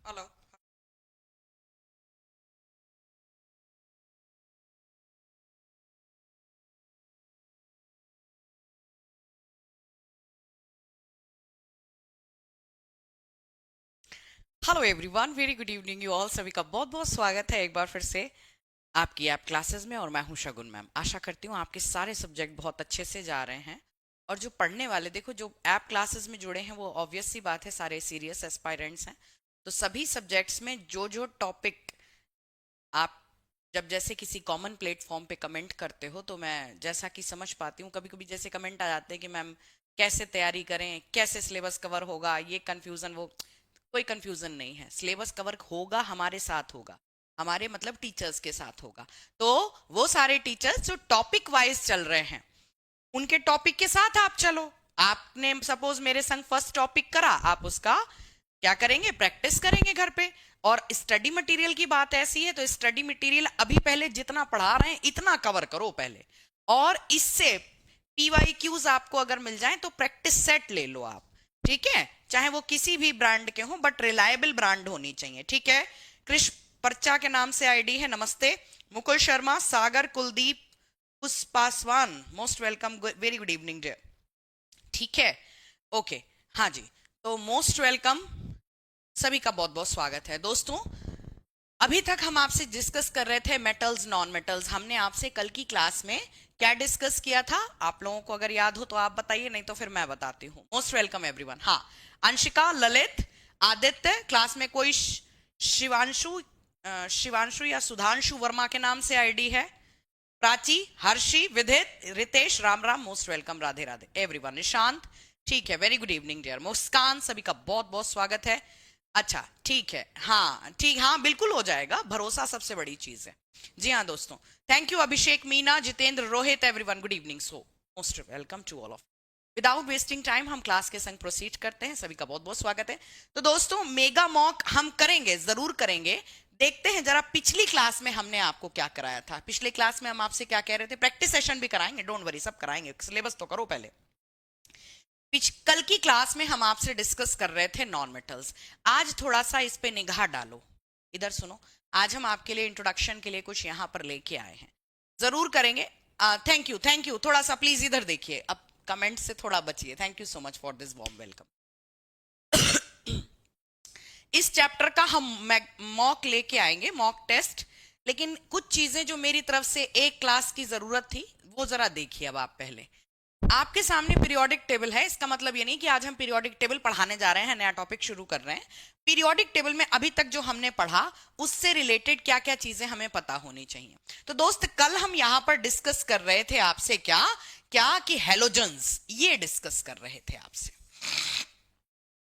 Hello. Hello everyone, very good evening you all. सभी का बहुत बहुत स्वागत है एक बार फिर से आपकी ऐप क्लासेस में। और मैं हूं शगुन मैम। आशा करती हूँ आपके सारे सब्जेक्ट बहुत अच्छे से जा रहे हैं। और जो पढ़ने वाले, देखो, जो ऐप क्लासेस में जुड़े हैं वो ऑब्वियस सी बात है, सारे सीरियस एस्पायरेंट्स हैं। तो सभी सब्जेक्ट्स में जो जो टॉपिक आप जब जैसे किसी कॉमन प्लेटफॉर्म पे कमेंट करते हो, तो मैं जैसा कि समझ पाती हूँ, कभी कभी जैसे कमेंट आ जाते हैं कि मैम कैसे तैयारी करें, कैसे सिलेबस कवर होगा, ये कंफ्यूजन वो। कोई कंफ्यूजन नहीं है, सिलेबस कवर होगा, हमारे साथ होगा, हमारे मतलब टीचर्स के साथ होगा। तो वो सारे टीचर्स जो टॉपिक वाइज चल रहे हैं, उनके टॉपिक के साथ आप चलो। आपने सपोज मेरे संग फर्स्ट टॉपिक करा, आप उसका क्या करेंगे, प्रैक्टिस करेंगे घर पे। और स्टडी मटेरियल की बात ऐसी है, तो स्टडी मटेरियल अभी पहले जितना पढ़ा रहे हैं इतना कवर करो पहले। और इससे पीवाईक्यूज आपको अगर मिल जाए तो प्रैक्टिस सेट ले लो आप। ठीक है, चाहे वो किसी भी ब्रांड के हो, बट रिलायबल ब्रांड होनी चाहिए। ठीक है। कृष पर्चा के नाम से आईडी है। नमस्ते। Mukul Sharma, Sagar, Kuldeep, Pushpaswan, most welcome, very good evening dear. ठीक है। ओके। हाँ जी। तो मोस्ट वेलकम, सभी का बहुत बहुत स्वागत है दोस्तों। अभी तक हम आपसे डिस्कस कर रहे थे मेटल्स नॉन मेटल्स। हमने आपसे कल की क्लास में क्या डिस्कस किया था, आप लोगों को अगर याद हो तो आप बताइए, नहीं तो फिर मैं बताती हूँ। Most welcome everyone. हाँ, अंशिका, ललित, आदित्य, क्लास में कोई शिवांशु, शिवांशु या सुधांशु वर्मा के नाम से आईडी है? Prachi, Harshi, Vidit, Ritesh, Ram Ram, most welcome, Radhe Radhe everyone. Nishant, ठीक है, very good evening dear. Muskan, सभी का बहुत बहुत स्वागत है। अच्छा, ठीक है, हाँ ठीक, हाँ बिल्कुल हो जाएगा, भरोसा सबसे बड़ी चीज है। जी हाँ दोस्तों। Thank you Abhishek, Meena, Jitendra, Rohit, everyone, good evening. So most welcome to all of. Without wasting time हम क्लास के संग प्रोसीड करते हैं। सभी का बहुत बहुत स्वागत है। तो दोस्तों, मेगा मॉक हम करेंगे, जरूर करेंगे। देखते हैं जरा पिछली क्लास में हमने आपको क्या कराया था। पिछले क्लास में हम आपसे क्या कह रहे थे, प्रैक्टिस सेशन भी कराएंगे, डोंट वरी, सब कराएंगे, सिलेबस तो करो पहले। कल की क्लास में हम आपसे डिस्कस कर रहे थे नॉन मेटल्स। आज थोड़ा सा इस पे निगाह डालो, इधर सुनो। आज हम आपके लिए इंट्रोडक्शन के लिए कुछ यहां पर लेके आए हैं, जरूर करेंगे। Thank you, thank you. थोड़ा सा प्लीज इधर देखिए, अब कमेंट से थोड़ा बचिए। Thank you so much for this warm welcome. इस चैप्टर का हम मॉक लेके आएंगे, मॉक टेस्ट। लेकिन कुछ चीजें जो मेरी तरफ से एक क्लास की जरूरत थी, वो जरा देखिए। अब आप पहले आपके सामने पीरियोडिक टेबल है। इसका मतलब ये नहीं कि आज हम पीरियोडिक टेबल पढ़ाने जा रहे हैं, नया टॉपिक शुरू कर रहे हैं। पीरियोडिक टेबल में अभी तक जो हमने पढ़ा, उससे रिलेटेड क्या क्या चीजें हमें पता होनी चाहिए। तो दोस्त, कल हम यहां पर डिस्कस कर रहे थे आपसे क्या क्या कि हेलोजन्स, ये डिस्कस कर रहे थे आपसे,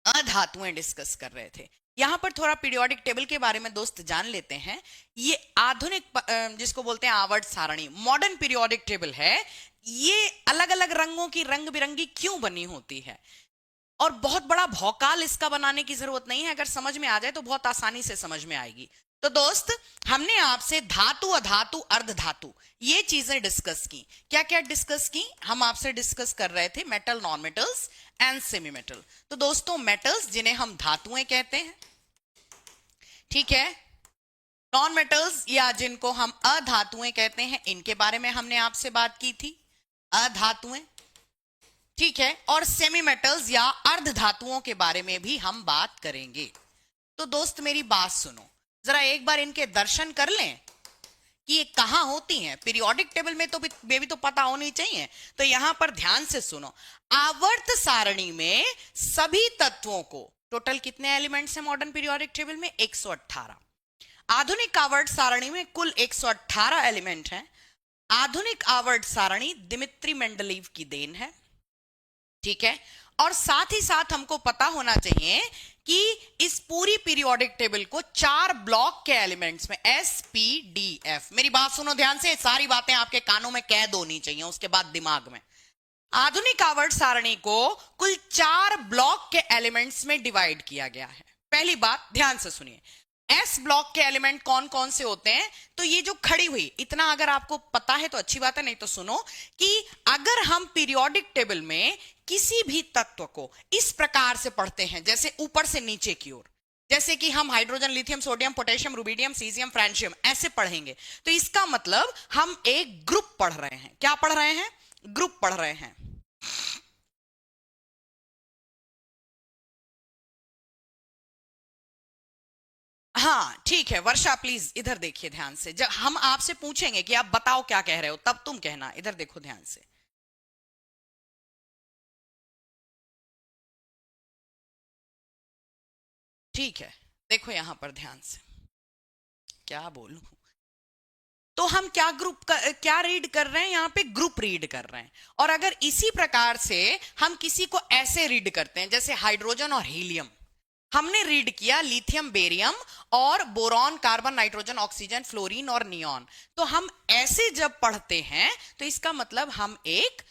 अधातुएं डिस्कस कर रहे थे। यहां पर थोड़ा पीरियोडिक टेबल के बारे में दोस्त जान लेते हैं। ये आधुनिक जिसको बोलते हैं आवर्त सारणी, मॉडर्न पीरियोडिक टेबल है। ये अलग अलग रंगों की, रंग बिरंगी क्यों बनी होती है, और बहुत बड़ा भौकाल इसका बनाने की जरूरत नहीं है। अगर समझ में आ जाए तो बहुत आसानी से समझ में आएगी। तो दोस्त, हमने आपसे धातु, अधातु, अर्ध धातु, ये चीजें डिस्कस की। क्या क्या डिस्कस की? हम आपसे डिस्कस कर रहे थे metal, non metals and semi metal. तो दोस्तों, मेटल्स जिन्हें हम धातुएं कहते हैं, ठीक है, नॉन मेटल्स या जिनको हम अधातुएं कहते हैं, इनके बारे में हमने आपसे बात की थी, अधातुएं। ठीक है, और सेमी मेटल्स या अर्ध धातुओं के बारे में भी हम बात करेंगे। तो दोस्त, मेरी बात सुनो, जरा एक बार इनके दर्शन कर लें कि ये कहां होती हैं। पीरियोडिक टेबल में तो बेबी तो पता होनी चाहिए। तो यहां पर ध्यान से सुनो। आवर्त सारणी में सभी तत्वों को, टोटल कितने एलिमेंट्स हैं मॉडर्न पीरियोडिक टेबल में? 118। आधुनिक आवर्त सारणी में कुल 118 एलिमेंट हैं। आधुनिक आवर्त सारणी दिमित्री मेंडलीव की देन है। ठीक है, और साथ ही साथ हमको पता होना चाहिए कि इस पूरी पीरियोडिक टेबल को 4 ब्लॉक के एलिमेंट्स में, एस पी डी एफ, मेरी बात सुनो ध्यान से, सारी बातें आपके कानों में कैद होनी चाहिए, उसके बाद दिमाग में। आधुनिक आवर्त सारणी को कुल 4 ब्लॉक के एलिमेंट्स में डिवाइड किया गया है। पहली बात ध्यान से सुनिए, एस ब्लॉक के एलिमेंट कौन कौन से होते हैं? तो ये जो खड़ी हुई, इतना अगर आपको पता है तो अच्छी बात है, नहीं तो सुनो कि अगर हम पीरियोडिक टेबल में किसी भी तत्व को इस प्रकार से पढ़ते हैं, जैसे ऊपर से नीचे की ओर, जैसे कि हम hydrogen, lithium, sodium, potassium, rubidium, caesium, francium ऐसे पढ़ेंगे, तो इसका मतलब हम एक ग्रुप पढ़ रहे हैं। क्या पढ़ रहे हैं? ग्रुप पढ़ रहे हैं। हाँ ठीक है वर्षा, प्लीज इधर देखिए ध्यान से। जब हम आपसे पूछेंगे कि आप बताओ क्या कह रहे हो, तब तुम कहना। इधर देखो ध्यान से। ठीक है, देखो यहां पर ध्यान से। क्या बोलूं? तो हम क्या रीड कर रहे हैं यहाँ पे? ग्रुप रीड कर रहे हैं। और अगर इसी प्रकार से हम किसी को ऐसे रीड करते हैं, जैसे हाइड्रोजन और हीलियम, हमने रीड किया लिथियम, बेरियम और boron, carbon, nitrogen, oxygen, fluorine और नियॉन। तो हम ऐसे जब पढ़ते हैं तो इसका मतलब हम एक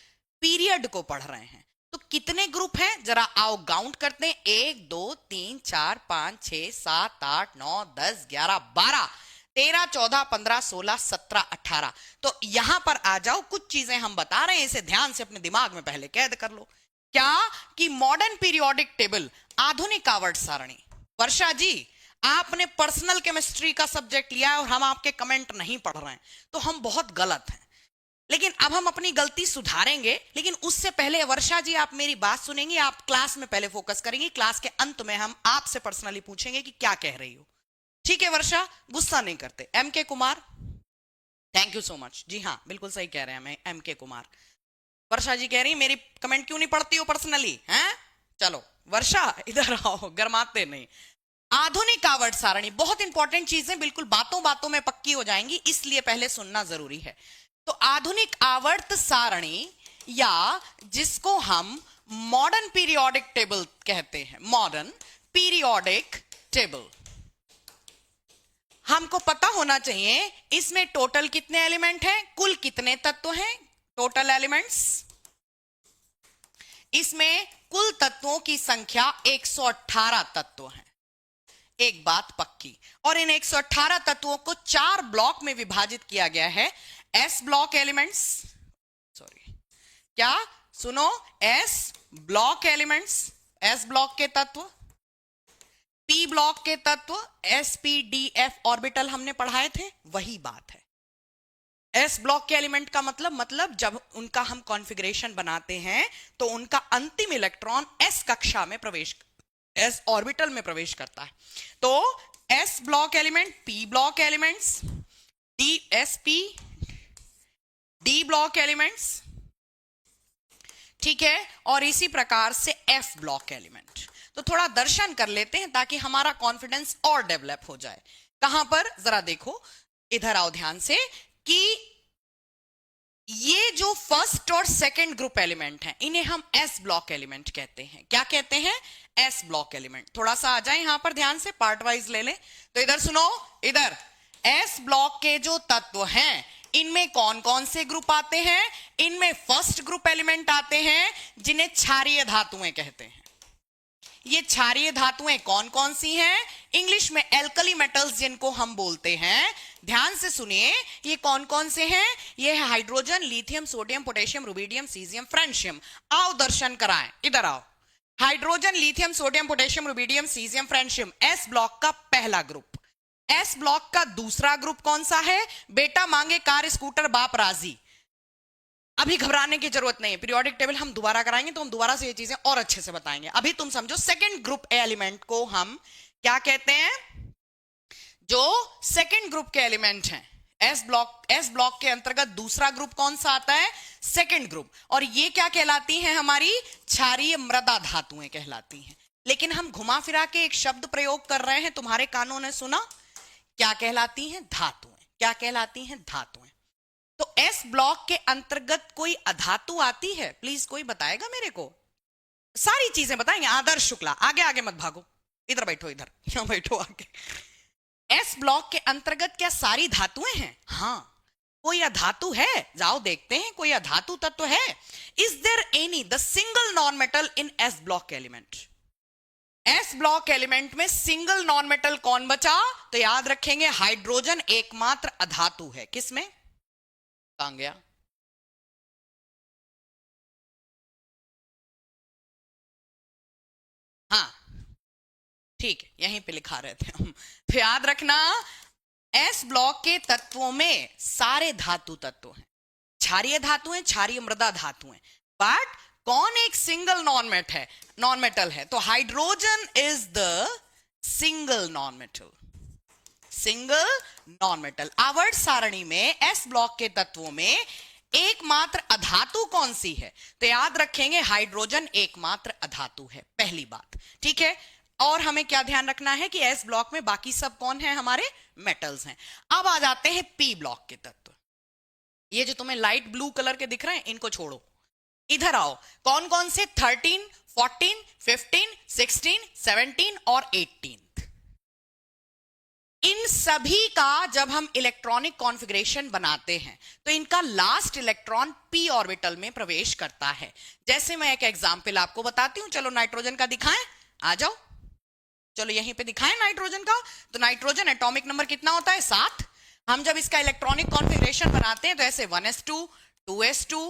पीरियड को पढ़ रहे हैं। तो कितने ग्रुप हैं जरा आओ काउंट करते हैं। 1 2 3 4 5 6 7 8 9 10 11 12 13 14 15 16 17 18। तो यहां पर आ जाओ, कुछ चीजें हम बता रहे हैं, इसे ध्यान से अपने दिमाग में पहले कैद कर लो। क्या? कि मॉडर्न पीरियोडिक टेबल, आधुनिक आवर्त सारणी। वर्षा जी, आपने पर्सनल केमिस्ट्री का सब्जेक्ट लिया है और हम आपके कमेंट नहीं पढ़ रहे हैं, तो हम बहुत गलत हैं। लेकिन अब हम अपनी गलती सुधारेंगे। लेकिन उससे पहले वर्षा जी, आप मेरी बात सुनेंगे, आप क्लास में पहले फोकस करेंगे, क्लास के अंत में हम आपसे पर्सनली पूछेंगे कि क्या कह रही हो। ठीक है वर्षा, गुस्सा नहीं करते। M K Kumar, thank you so much. जी हाँ, बिल्कुल सही कह रहे हैं, मैं एम के कुमार। वर्षा जी कह रही मेरी कमेंट क्यों नहीं पढ़ती हो पर्सनली, हैं? चलो वर्षा इधर आओ, गरमाते नहीं। आधुनिक आवर्त सारणी बहुत इंपॉर्टेंट चीज है, बिल्कुल बातों बातों में पक्की हो जाएंगी, इसलिए पहले सुनना जरूरी है। तो आधुनिक आवर्त सारणी, या जिसको हम मॉडर्न पीरियोडिक टेबल कहते हैं, मॉडर्न पीरियोडिक टेबल, हमको पता होना चाहिए इसमें टोटल कितने एलिमेंट हैं, कुल कितने तत्व हैं, टोटल एलिमेंट्स। इसमें कुल तत्वों की संख्या 118 तत्व हैं। एक बात पक्की। और इन 118 तत्वों को 4 ब्लॉक में विभाजित किया गया है। एस ब्लॉक एलिमेंट्स, सॉरी, क्या? सुनो, S block elements, S block के तत्व, पी ब्लॉक के तत्व, S P D F orbital हमने पढ़ाए थे, वही बात है। एस ब्लॉक के एलिमेंट का मतलब जब उनका हम कॉन्फ़िगरेशन बनाते हैं तो उनका अंतिम इलेक्ट्रॉन एस कक्षा में प्रवेश, एस ऑर्बिटल में प्रवेश करता है। तो S block element, P block elements, D S P D block elements, ठीक है, और इसी प्रकार से एफ ब्लॉक एलिमेंट। तो थोड़ा दर्शन कर लेते हैं ताकि हमारा कॉन्फिडेंस और डेवलप हो जाए। कहां पर? जरा देखो, इधर आओ ध्यान से, कि ये जो फर्स्ट और सेकंड ग्रुप एलिमेंट हैं, इन्हें हम एस ब्लॉक एलिमेंट कहते हैं। क्या कहते हैं? S block element. थोड़ा सा आ जाए यहां पर ध्यान से, पार्ट वाइज ले लें। तो इधर सुनो, इधर एस ब्लॉक के जो तत्व हैं, इनमें कौन कौन से ग्रुप आते हैं? इनमें फर्स्ट ग्रुप एलिमेंट आते हैं जिन्हें क्षारीय धातुएं कहते हैं। ये क्षारीय धातुएं कौन कौन सी हैं? इंग्लिश में एल्कली मेटल्स जिनको हम बोलते हैं। ध्यान से सुनिए, ये कौन कौन से हैं? ये है hydrogen, lithium, sodium, potassium, rubidium, caesium, francium. आओ दर्शन कराएं, इधर आओ। Hydrogen, lithium, sodium, potassium, rubidium, caesium, francium, S block का पहला ग्रुप। एस ब्लॉक का दूसरा ग्रुप कौन सा है? बेटा मांगे कार स्कूटर बाप राजी। अभी घबराने की जरूरत नहीं है, पीरियोडिक टेबल हम दोबारा कराएंगे तो हम दोबारा से ये चीजें और अच्छे से बताएंगे। अभी तुम समझो, सेकंड ग्रुप एलिमेंट को हम क्या कहते हैं? जो सेकंड ग्रुप के एलिमेंट हैं, एस ब्लॉक के अंतर्गत दूसरा ग्रुप कौन सा आता है? Second group. और ये क्या कहलाती हैं? हमारी क्षारीय मृदा धातुएं कहलाती हैं। लेकिन हम घुमा फिरा के एक शब्द प्रयोग कर रहे हैं, तुम्हारे कानों ने सुना, क्या कहलाती हैं? धातुएं। क्या कहलाती हैं? धातुएं। तो एस ब्लॉक के अंतर्गत कोई अधातु आती है? प्लीज कोई बताएगा मेरे को? सारी चीजें बताएंगे। आदर्श शुक्ला, आगे आगे मत भागो, इधर बैठो, इधर यहाँ बैठो आगे। एस ब्लॉक के अंतर्गत क्या सारी धातुएं हैं? हाँ। कोई अधातु है? जाओ देखते हैं, कोई अधातु तत्व है? Is there any the single non metal in S block element? S block element में सिंगल नॉन मेटल कौन बचा? तो याद रखेंगे, हाइड्रोजन एकमात्र अधातु है। किसमें? कहां गया? हाँ ठीक है, यहीं पे लिखा रहे थे हम। तो याद रखना, एस ब्लॉक के तत्वों में सारे धातु तत्व हैं, क्षारीय धातु हैं, क्षारीय मृदा धातु हैं, बट कौन एक सिंगल नॉन मेटल है? तो hydrogen is the single non metal, single non metal. आवर्त सारणी में एस ब्लॉक के तत्वों में एकमात्र अधातु कौन सी है? तो याद रखेंगे हाइड्रोजन एकमात्र अधातु है, पहली बात। ठीक है, और हमें क्या ध्यान रखना है कि एस ब्लॉक में बाकी सब कौन है? हमारे मेटल्स हैं। अब आ जाते हैं पी ब्लॉक के तत्व। ये जो तुम्हें लाइट ब्लू कलर के दिख रहे हैं, इनको छोड़ो, इधर आओ। कौन कौन से? 13, 14, 15, 16, 17 और 18। इन सभी का जब हम इलेक्ट्रॉनिक कॉन्फ़िगरेशन बनाते हैं तो इनका लास्ट इलेक्ट्रॉन पी ऑर्बिटल में प्रवेश करता है। जैसे मैं एक एग्जांपल आपको बताती हूं, चलो नाइट्रोजन का दिखाएं, आ जाओ, चलो यहीं पे दिखाएं नाइट्रोजन का। तो नाइट्रोजन एटॉमिक नंबर कितना होता है? 7। हम जब इसका इलेक्ट्रॉनिक कॉन्फ़िगरेशन बनाते हैं तो ऐसे 1s2, 2s2,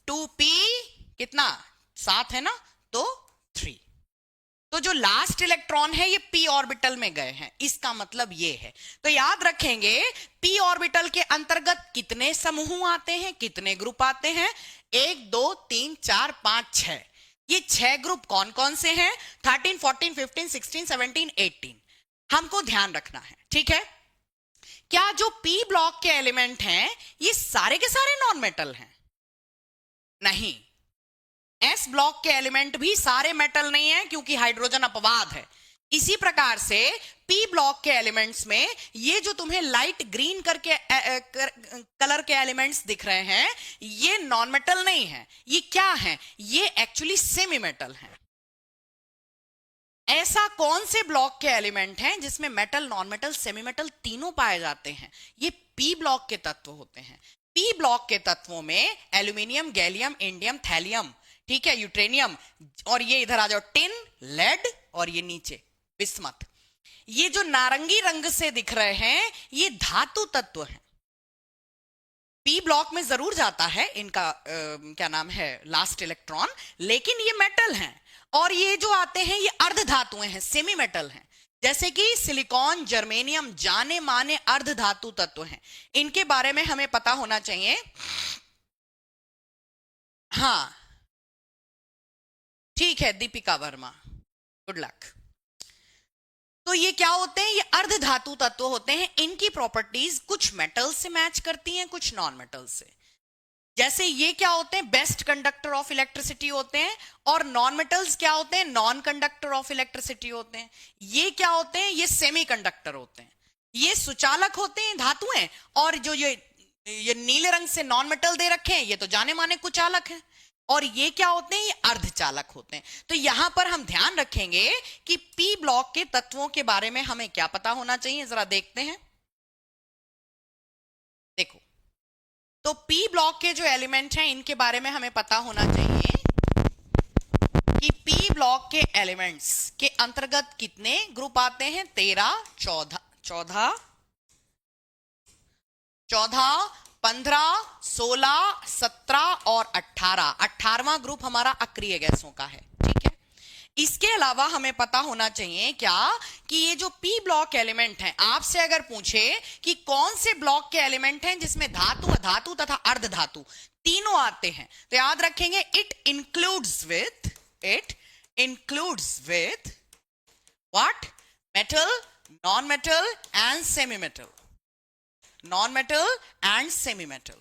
2p, कितना? 7 है ना, तो 3। तो जो लास्ट इलेक्ट्रॉन है ये पी ऑर्बिटल में गए हैं, इसका मतलब ये है। तो याद रखेंगे पी ऑर्बिटल के अंतर्गत कितने समूह आते हैं, कितने ग्रुप आते हैं? 1, 2, 3, 4, 5, 6। ये 6 ग्रुप कौन कौन से हैं? 13, 14, 15, 16, 17, 18 हमको ध्यान रखना है। ठीक है, क्या जो पी ब्लॉक के एलिमेंट हैं ये सारे के सारे नॉन मेटल हैं? नहीं, एस ब्लॉक के एलिमेंट भी सारे मेटल नहीं है, क्योंकि हाइड्रोजन अपवाद है। इसी प्रकार से पी ब्लॉक के एलिमेंट्स में ये जो तुम्हें लाइट ग्रीन करके कलर के एलिमेंट्स दिख रहे हैं, ये नॉन मेटल नहीं है। ये क्या है? ये एक्चुअली सेमी मेटल है। ऐसा कौन से ब्लॉक के एलिमेंट हैं जिसमें metal, non metal, semi metal तीनों पाए जाते हैं? ये पी ब्लॉक के तत्व होते हैं। पी ब्लॉक के तत्वों में एल्यूमिनियम, गैलियम, इंडियम, थैलियम, ठीक है, यूट्रेनियम, और ये इधर आ जाओ टिन, लेड, और ये नीचे बिस्मथ। ये जो नारंगी रंग से दिख रहे हैं ये धातु तत्व हैं। पी ब्लॉक में जरूर जाता है इनका क्या नाम है, लास्ट इलेक्ट्रॉन, लेकिन ये मेटल हैं। और ये जो आते हैं ये अर्ध धातुएं हैं, सेमी मेटल हैं, जैसे कि सिलिकॉन, जर्मेनियम, जाने माने अर्ध धातु तत्व हैं। इनके बारे में हमें पता होना चाहिए। हाँ ठीक है, दीपिका वर्मा, गुड लक। तो ये क्या होते हैं? ये अर्ध धातु तत्व होते हैं। इनकी प्रॉपर्टीज कुछ मेटल से मैच करती हैं, कुछ नॉन मेटल से। जैसे ये क्या होते हैं? बेस्ट कंडक्टर ऑफ इलेक्ट्रिसिटी होते हैं। और नॉन मेटल्स क्या होते हैं? नॉन कंडक्टर ऑफ इलेक्ट्रिसिटी होते हैं। ये क्या होते हैं? ये सेमी कंडक्टर होते हैं। ये सुचालक होते हैं, धातुएं। और जो ये नीले रंग से नॉन मेटल दे रखे हैं, ये तो जाने माने कुचालक हैं। और ये क्या होते हैं? ये अर्धचालक होते हैं। तो यहां पर हम ध्यान रखेंगे कि पी ब्लॉक के तत्वों के बारे में हमें क्या पता होना चाहिए, जरा देखते हैं। देखो, तो पी ब्लॉक के जो एलिमेंट हैं इनके बारे में हमें पता होना चाहिए कि पी ब्लॉक के एलिमेंट्स के अंतर्गत कितने ग्रुप आते हैं? 13, 14, 15, 16, 17 और 18। 18वां ग्रुप हमारा अक्रिय गैसों का है। ठीक है, इसके अलावा हमें पता होना चाहिए क्या कि ये जो पी ब्लॉक एलिमेंट हैं, आपसे अगर पूछे कि कौन से ब्लॉक के एलिमेंट हैं जिसमें धातु, अधातु तथा अर्ध धातु तीनों आते हैं, तो याद रखेंगे it includes with what? Metal, non metal and semi metal. Non metal and semi metal.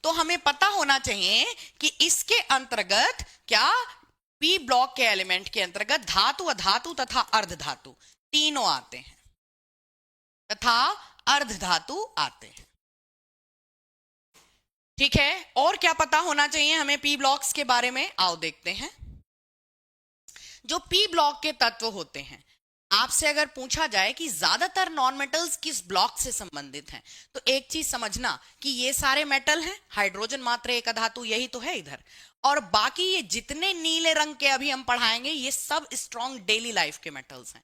तो हमें पता होना चाहिए कि इसके अंतर्गत क्या, पी ब्लॉक के एलिमेंट के अंतर्गत धातु, अधातु तथा अर्ध धातु तीनों आते हैं, तथा अर्ध धातु आते हैं। ठीक है, और क्या पता होना चाहिए हमें पी ब्लॉक्स के बारे में? आओ देखते हैं। जो पी ब्लॉक के तत्व होते हैं, आपसे अगर पूछा जाए कि ज्यादातर नॉन मेटल्स किस ब्लॉक से संबंधित हैं, तो एक चीज समझना कि ये सारे मेटल हैं, हाइड्रोजन मात्र एक अधातु, यही तो है इधर। और बाकी ये जितने नीले रंग के अभी हम पढ़ाएंगे ये सब स्ट्रॉन्ग डेली लाइफ के मेटल्स हैं।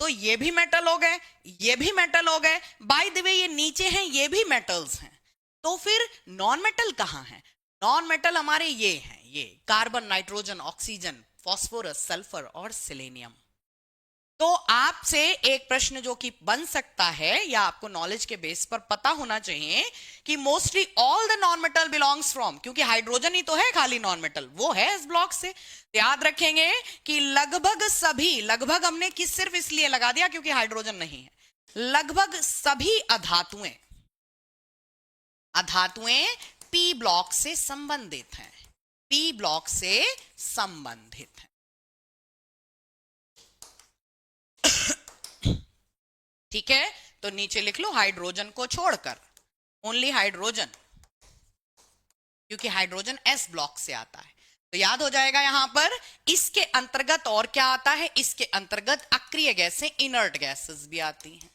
तो ये भी मेटल हो गए, ये भी मेटल हो गए, बाय द वे ये नीचे हैं ये भी मेटल्स हैं। तो फिर नॉन मेटल कहाँ है? नॉन मेटल हमारे ये हैं, ये carbon, nitrogen, oxygen, phosphorus, sulphur और सेलेनियम। तो आपसे एक प्रश्न जो कि बन सकता है या आपको नॉलेज के बेस पर पता होना चाहिए कि mostly all the non metal belongs from, क्योंकि हाइड्रोजन ही तो है खाली नॉन मेटल, वो है इस ब्लॉक से। तो याद रखेंगे कि लगभग सभी, लगभग हमने किस सिर्फ इसलिए लगा दिया क्योंकि हाइड्रोजन नहीं है, लगभग सभी अधातुएं, अधातुएं पी ब्लॉक से संबंधित हैं, पी ब्लॉक से संबंधित हैं। ठीक है, तो नीचे लिख लो हाइड्रोजन को छोड़कर, ओनली हाइड्रोजन, क्योंकि हाइड्रोजन एस ब्लॉक से आता है। तो याद हो जाएगा यहां पर इसके अंतर्गत और क्या आता है, इसके अंतर्गत अक्रिय गैसें, इनर्ट गैसेस भी आती हैं।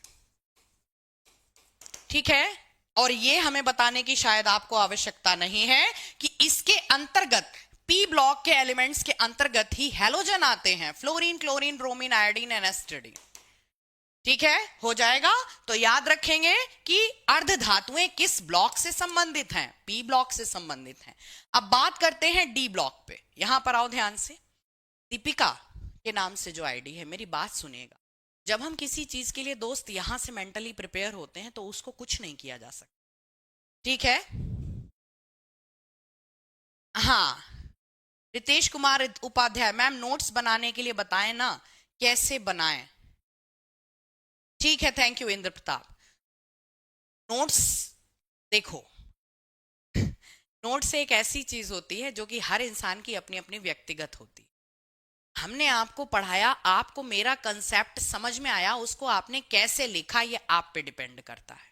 ठीक है, और ये हमें बताने की शायद आपको आवश्यकता नहीं है कि इसके अंतर्गत पी ब्लॉक के एलिमेंट्स के अंतर्गत ही हैलोजन आते हैं, fluorine, chlorine, bromine, iodine and astatine. ठीक है, हो जाएगा। तो याद रखेंगे कि अर्ध धातुएं किस ब्लॉक से संबंधित हैं, पी ब्लॉक से संबंधित हैं। अब बात करते हैं डी ब्लॉक पे। यहां पर आओ ध्यान से, दीपिका के नाम से जो आईडी है, मेरी बात सुनिएगा, जब हम किसी चीज के लिए दोस्त यहां से मेंटली प्रिपेयर होते हैं तो उसको कुछ नहीं किया जा सकता। ठीक है, हाँ, रितेश कुमार उपाध्याय, मैम नोट्स बनाने के लिए बताएं ना, कैसे बनाएं। ठीक है, thank you Indra Pratap. Notes देखो, नोट्स एक ऐसी चीज होती है जो कि हर इंसान की अपनी अपनी व्यक्तिगत होती है। हमने आपको पढ़ाया, आपको मेरा कंसेप्ट समझ में आया, उसको आपने कैसे लिखा ये आप पे डिपेंड करता है।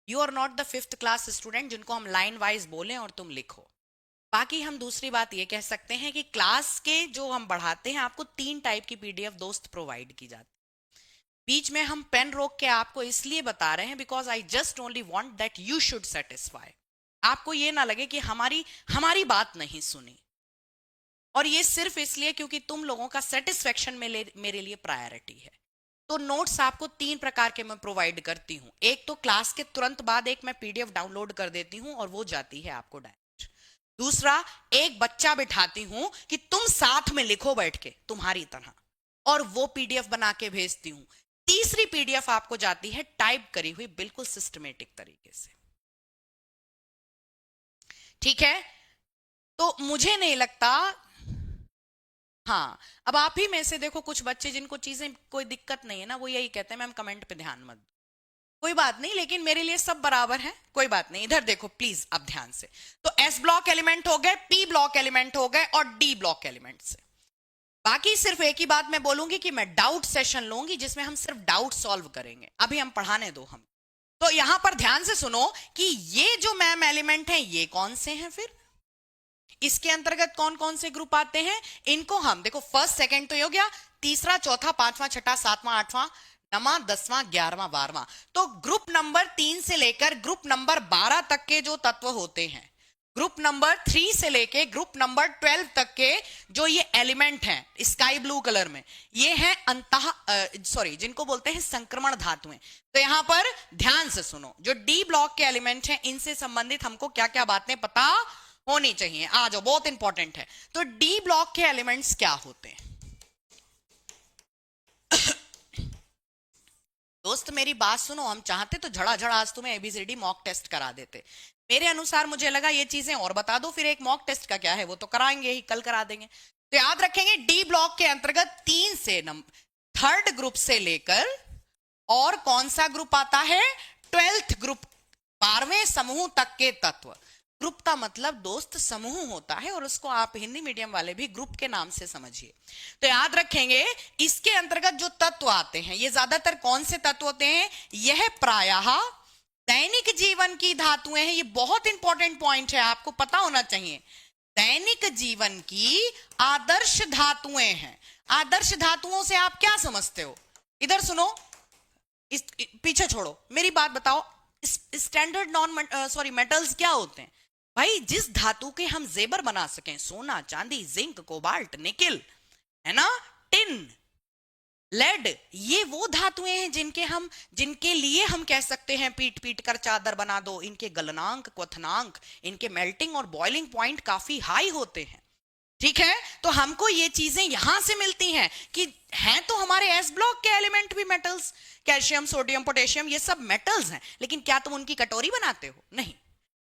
You are not the 5th class student जिनको हम लाइन वाइज बोलें और तुम लिखो। बाकी हम दूसरी बात ये कह सकते हैं कि क्लास के जो हम पढ़ाते हैं, आपको 3 टाइप की पीडीएफ दोस्त प्रोवाइड की जाती है। बीच में हम पेन रोक के आपको इसलिए बता रहे हैं because I just only want that you should satisfy. आपको ये ना लगे कि हमारी बात नहीं सुनी, और ये सिर्फ इसलिए क्योंकि तुम लोगों का सेटिस्फेक्शन मेरे लिए प्रायोरिटी है। तो नोट्स आपको 3 प्रकार के मैं प्रोवाइड करती हूँ। एक तो क्लास के तुरंत बाद एक मैं पीडीएफ डाउनलोड कर देती हूँ और वो जाती है आपको डायरेक्ट। दूसरा, एक बच्चा बिठाती हूँ कि तुम साथ में लिखो बैठ के तुम्हारी तरह, और वो पीडीएफ बना के भेजती हूँ। तीसरी पीडीएफ आपको जाती है टाइप करी हुई, बिल्कुल सिस्टमेटिक तरीके से। ठीक है, तो मुझे नहीं लगता, हाँ, अब आप ही में से देखो कुछ बच्चे जिनको चीजें कोई दिक्कत नहीं है ना, वो यही कहते हैं मैम कमेंट पे ध्यान मत दो। कोई बात नहीं, लेकिन मेरे लिए सब बराबर है, कोई बात नहीं। इधर देखो प्लीज अब ध्यान से। तो एस ब्लॉक एलिमेंट हो गए, पी ब्लॉक एलिमेंट हो गए और डी ब्लॉक एलिमेंट से। बाकी सिर्फ एक ही बात मैं बोलूंगी कि मैं डाउट सेशन लूंगी जिसमें हम सिर्फ डाउट सॉल्व करेंगे। अभी हम पढ़ाने दो हम। तो यहां पर ध्यान से सुनो कि ये जो मैम एलिमेंट है ये कौन से हैं, फिर इसके अंतर्गत कौन कौन से ग्रुप आते हैं, इनको हम देखो, फर्स्ट सेकंड तो हो गया, तीसरा, चौथा, पांचवा, छठा, सातवां, आठवां, नवा, 10वां, 11वां, 12वां। तो ग्रुप नंबर 3 से लेकर ग्रुप नंबर 12 तक के जो तत्व होते हैं, ग्रुप नंबर 3 से लेके ग्रुप नंबर 12 तक के जो ये एलिमेंट हैं स्काई ब्लू कलर में, ये हैं जिनको बोलते हैं संक्रमण धातुएं। तो यहां पर ध्यान से सुनो, जो डी ब्लॉक के एलिमेंट हैं इनसे संबंधित हमको क्या क्या बातें पता होनी चाहिए। आ जाओ, बहुत इंपॉर्टेंट है। तो डी ब्लॉक के एलिमेंट्स क्या होते हैं दोस्त, मेरी बात सुनो। हम चाहते तो झड़ाझड़ आज तुम्हें एबीसीडी मॉक टेस्ट करा देते, मेरे अनुसार मुझे लगा ये चीजें और बता दो, फिर एक मॉक टेस्ट का क्या है, वो तो कराएंगे ही, कल करा देंगे। तो याद रखेंगे डी ब्लॉक के अंतर्गत 3 से थर्ड ग्रुप से लेकर और कौन सा ग्रुप आता है, 12th ग्रुप, 12वें समूह तक के तत्व। ग्रुप का मतलब दोस्त समूह होता है, और उसको आप हिंदी मीडियम वाले भी ग्रुप के नाम से समझिए। तो याद रखेंगे इसके अंतर्गत जो तत्व आते हैं ये ज्यादातर कौन से तत्व होते हैं, यह प्रायः दैनिक जीवन की धातुएं हैं। ये बहुत इंपॉर्टेंट पॉइंट है, आपको पता होना चाहिए। दैनिक जीवन की आदर्श धातुएं हैं। आदर्श धातुओं से आप क्या समझते हो, इधर सुनो, पीछे छोड़ो, मेरी बात बताओ। स्टैंडर्ड मेटल्स क्या होते हैं भाई, जिस धातु के हम जेबर बना सकें, सोना, चांदी, जिंक, कोबाल्ट, निकिल, है ना, टिन, लेड, ये वो धातुएं हैं जिनके लिए हम कह सकते हैं पीट पीट कर चादर बना दो। इनके गलनांक, क्वथनांक, इनके मेल्टिंग और बॉइलिंग पॉइंट काफी हाई होते हैं। ठीक है, तो हमको ये चीजें यहां से मिलती हैं कि हैं तो हमारे एस ब्लॉक के एलिमेंट भी मेटल्स, कैल्शियम, सोडियम, पोटेशियम, ये सब मेटल्स हैं, लेकिन क्या तुम उनकी कटोरी बनाते हो? नहीं।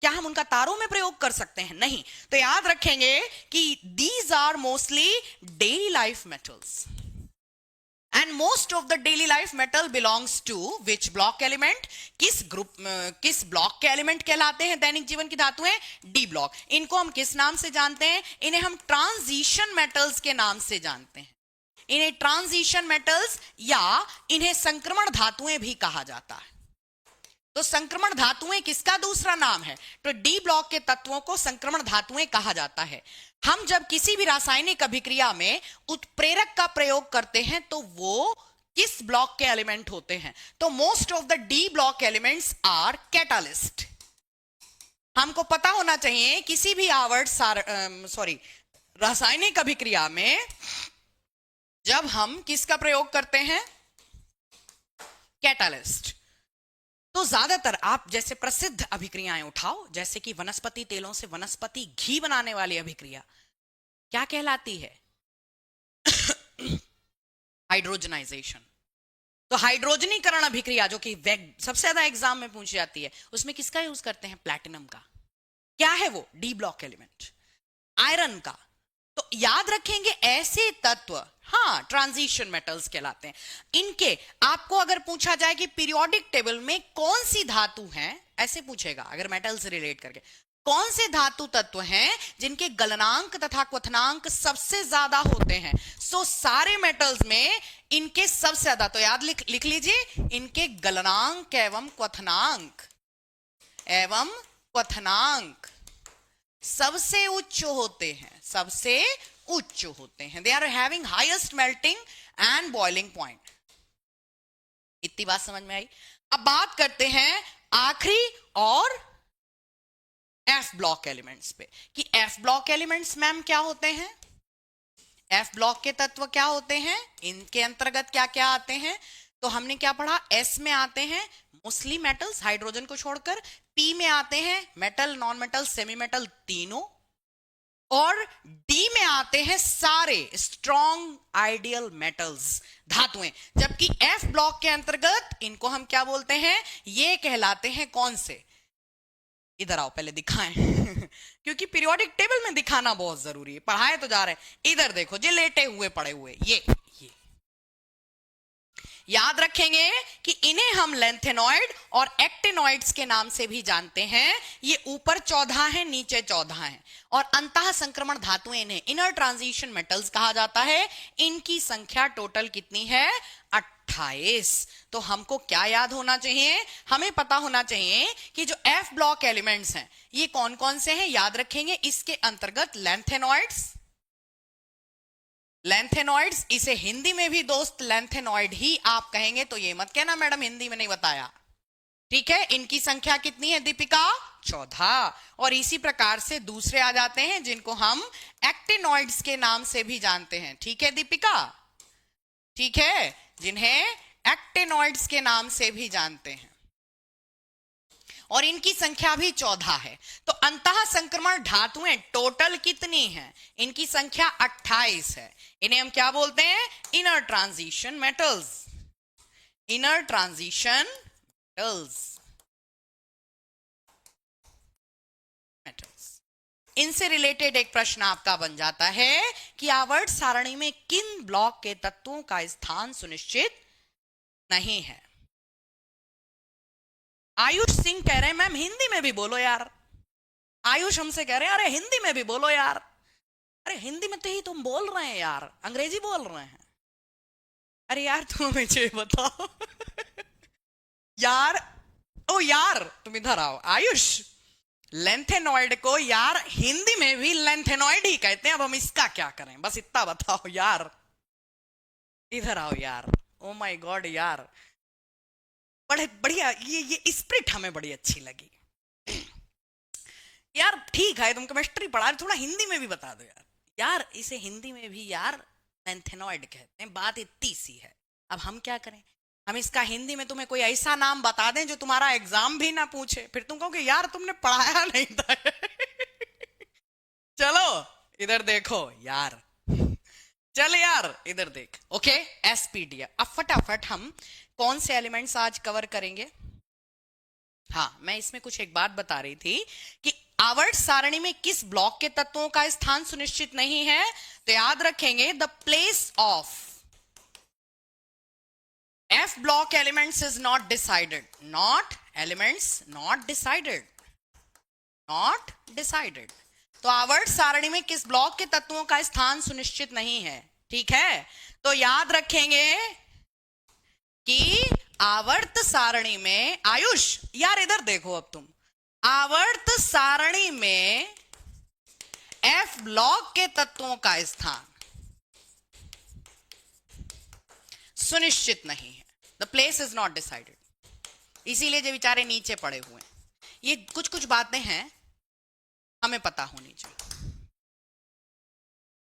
क्या हम उनका तारों में प्रयोग कर सकते हैं? नहीं। तो याद रखेंगे कि these are mostly daily life metals, and most of the daily life metal belongs to which block element? किस ग्रुप, किस ब्लॉक के एलिमेंट कहलाते हैं दैनिक जीवन की धातुएं? D block. इनको हम किस नाम से जानते हैं? इन्हें हम ट्रांजिशन मेटल्स के नाम से जानते हैं। इन्हें ट्रांजिशन मेटल्स या इन्हें संक्रमण धातुएं भी कहा जाता है। तो संक्रमण धातुएं किसका दूसरा नाम है? तो डी ब्लॉक के तत्वों को संक्रमण धातुएं कहा जाता है। हम जब किसी भी रासायनिक अभिक्रिया में उत्प्रेरक का प्रयोग करते हैं तो वो किस ब्लॉक के एलिमेंट होते हैं? तो most of the D block elements are catalyst. हमको पता होना चाहिए किसी भी रासायनिक अभिक्रिया में जब हम किसका प्रयोग करते हैं? कैटालिस्ट। तो ज्यादातर आप जैसे प्रसिद्ध अभिक्रियाएं उठाओ, जैसे कि वनस्पति तेलों से वनस्पति घी बनाने वाली अभिक्रिया क्या कहलाती है? हाइड्रोजनाइजेशन। तो हाइड्रोजनीकरण अभिक्रिया जो कि सबसे ज्यादा एग्जाम में पूछी जाती है, उसमें किसका यूज करते हैं? प्लैटिनम का। क्या है वो? D block element. आयरन का। तो याद रखेंगे ऐसे तत्व हाँ ट्रांजिशन मेटल्स कहलाते हैं। इनके आपको अगर पूछा जाए कि पीरियोडिक टेबल में कौन सी धातु है, ऐसे पूछेगा अगर मेटल से रिलेट करके, कौन से धातु तत्व हैं जिनके गलनांक तथा क्वथनांक सबसे ज्यादा होते हैं? सो सारे मेटल्स में इनके सबसे ज्यादा, तो याद लिख लीजिए, इनके गलनांक एवं क्वथनांक सबसे उच्च होते हैं, सबसे उच्च होते हैं। They are having highest melting and boiling point. इतनी बात समझ में आई? अब बात करते हैं आखिरी और एफ ब्लॉक एलिमेंट्स पे कि एफ ब्लॉक एलिमेंट्स मैम क्या होते हैं? एफ ब्लॉक के तत्व क्या होते हैं? इनके अंतर्गत क्या क्या आते हैं? तो हमने क्या पढ़ा? एस में आते हैं मोस्टली मेटल्स, हाइड्रोजन को छोड़कर। पी में आते हैं metal, non metal, semi metal तीनों। और डी में आते हैं सारे स्ट्रॉन्ग आइडियल मेटल्स, धातुएं। जबकि एफ ब्लॉक के अंतर्गत इनको हम क्या बोलते हैं? ये कहलाते हैं कौन से? इधर आओ पहले दिखाएं क्योंकि पीरियोडिक टेबल में दिखाना बहुत जरूरी है, पढ़ाए तो जा रहे हैं। इधर देखो जो लेटे हुए पड़े हुए, ये याद रखेंगे कि इन्हें हम लेंथेनॉइड और एक्टिनॉइड्स के नाम से भी जानते हैं। ये ऊपर 14 है, नीचे 14 है। और अंतः संक्रमण धातुएं, इन्हें इनर ट्रांजिशन मेटल्स कहा जाता है। इनकी संख्या टोटल कितनी है? 28। तो हमको क्या याद होना चाहिए? हमें पता होना चाहिए कि जो एफ ब्लॉक एलिमेंट्स हैं ये कौन कौन से हैं। याद रखेंगे इसके अंतर्गत लेंथेनॉइड्स, इसे हिंदी में भी दोस्त लेंथेनॉइड ही आप कहेंगे, तो ये मत कहना मैडम हिंदी में नहीं बताया। ठीक है, इनकी संख्या कितनी है दीपिका? 14। और इसी प्रकार से दूसरे आ जाते हैं जिनको हम एक्टिनॉइड्स के नाम से भी जानते हैं। ठीक है दीपिका? ठीक है, जिन्हें एक्टिनॉइड्स के नाम से भी जानते हैं, और इनकी संख्या भी 14 है। तो अंतः संक्रमण धातुएं टोटल कितनी हैं? इनकी संख्या 28 है। इन्हें हम क्या बोलते हैं? Inner transition metals. Inner transition metals. इनसे रिलेटेड एक प्रश्न आपका बन जाता है कि आवर्त सारणी में किन ब्लॉक के तत्वों का स्थान सुनिश्चित नहीं है? आयुष सिंह कह रहे हैं मैम हिंदी में भी बोलो यार। आयुष हमसे कह रहे हैं अरे हिंदी में भी बोलो यार। अरे हिंदी में तो ही तुम बोल रहे हैं यार, अंग्रेजी बोल रहे हैं। अरे यार तुम मुझे बताओ यार, ओ यार तुम इधर आओ। आयुष, लेंथेनॉइड को यार हिंदी में भी लेंथेनॉइड ही कहते हैं, अब हम इसका क्या करें? बस इतना बताओ यार। इधर आओ यार। ओ माय गॉड यार, बड़े बढ़िया, ये स्पिरिट हमें बड़ी अच्छी लगी यार। ठीक है तुम केमिस्ट्री पढ़ा रहे, थोड़ा हिंदी में भी बता दो यार। यार इसे हिंदी में भी यार लेंथेनॉइड कहते हैं, बात इतनी सी है। अब हम क्या करें? हम इसका हिंदी में तुम्हें कोई ऐसा नाम बता दें जो तुम्हारा एग्जाम भी ना पूछे, फिर तुम कहोगे यार तुमने पढ़ाया नहीं था चलो इधर देखो यार, चल यार इधर देख। Okay, SPD. अब फटाफट हम कौन से एलिमेंट्स आज कवर करेंगे। हाँ, मैं इसमें कुछ एक बात बता रही थी कि आवर्त सारणी में किस ब्लॉक के तत्वों का स्थान सुनिश्चित नहीं है। तो याद रखेंगे, the place of F block elements is not decided. Not elements, not decided. Not decided. तो आवर्त सारणी में किस ब्लॉक के तत्वों का स्थान सुनिश्चित नहीं है। ठीक है, तो याद रखेंगे कि आवर्त सारणी में, आयुष यार इधर देखो, अब तुम आवर्त सारणी में F ब्लॉक के तत्वों का स्थान सुनिश्चित नहीं है। The place is not decided, इसीलिए जो बेचारे नीचे पड़े हुए हैं। ये कुछ कुछ बातें हैं हमें पता होनी चाहिए।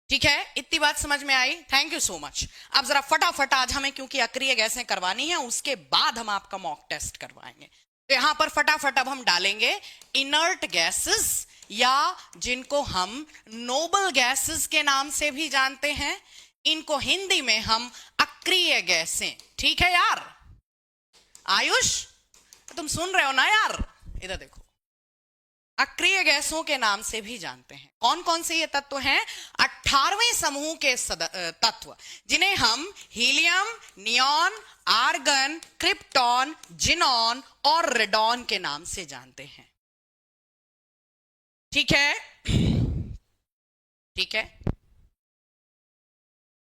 ठीक है, इतनी बात समझ में आई? Thank you so much. अब जरा फटाफट आज हमें, क्योंकि अक्रिय गैसें करवानी है, उसके बाद हम आपका मॉक टेस्ट करवाएंगे। तो यहां पर फटाफट अब हम डालेंगे इनर्ट गैसेस, या जिनको हम नोबल गैसेस के नाम से भी जानते हैं। इनको हिंदी में हम अक्रिय गैसें। ठीक है यार, आयुष तुम सुन रहे हो ना यार, इधर देखो, अक्रिय गैसों के नाम से भी जानते हैं। कौन कौन से ये तत्व हैं? 18वें समूह के तत्व, जिन्हें हम helium, neon, argon, krypton, xenon और रेडॉन के नाम से जानते हैं। ठीक है, ठीक है,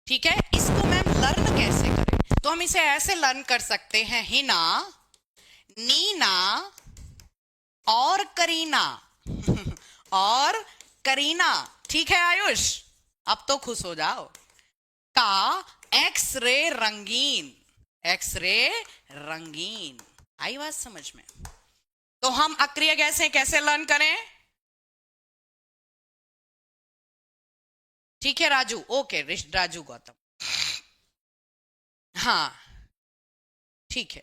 ठीक है। इसको मैम लर्न कैसे करें? तो हम इसे ऐसे लर्न कर सकते हैं, हिना, नीना और करीना और करीना। ठीक है आयुष, अब तो खुश हो जाओ। का एक्स-रे रंगीन, एक्स-रे रंगीन। आई बात समझ में? तो हम अक्रिय गैसें कैसे लर्न करें? ठीक है राजू, ओके राजू गौतम, हाँ ठीक है।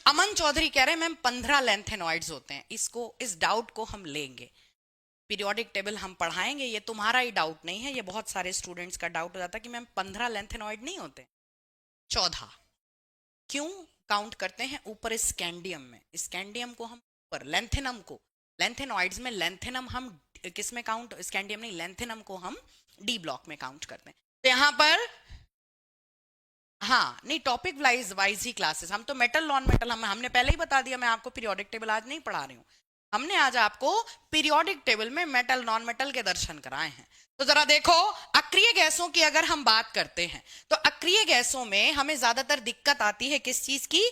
अमन चौधरी कह रहे हैं मैम 15 लेंथेनॉइड्स होते हैं। इसको, इस डाउट को हम लेंगे, पीरियोडिक टेबल हम पढ़ाएंगे। ये तुम्हारा ही डाउट नहीं है, ये बहुत सारे स्टूडेंट्स का डाउट हो जाता है कि मैम 15 लेंथेनॉइड नहीं होते, 14 क्यों काउंट करते हैं ऊपर स्कैंडियम में। स्कैंडियम को हम ऊपर, लेंथेनम को, लेंथेनॉइड्स में लेंथेनम हम किस में काउंट, स्कैंडियम नहीं, लेंथेनम को हम डी ब्लॉक में काउंट करते हैं। तो यहां पर हाँ नहीं, टॉपिक वाइज ही क्लासेस। हम तो मेटल नॉन मेटल हमने पहले ही बता दिया। मैं आपको पीरियोडिक टेबल आज नहीं पढ़ा रही हूँ, हमने आज आपको पीरियोडिक टेबल में मेटल नॉन मेटल के दर्शन कराए हैं। तो जरा देखो, अक्रिय गैसों की अगर हम बात करते हैं तो अक्रिय गैसों में हमें ज्यादातर दिक्कत आती है किस चीज की?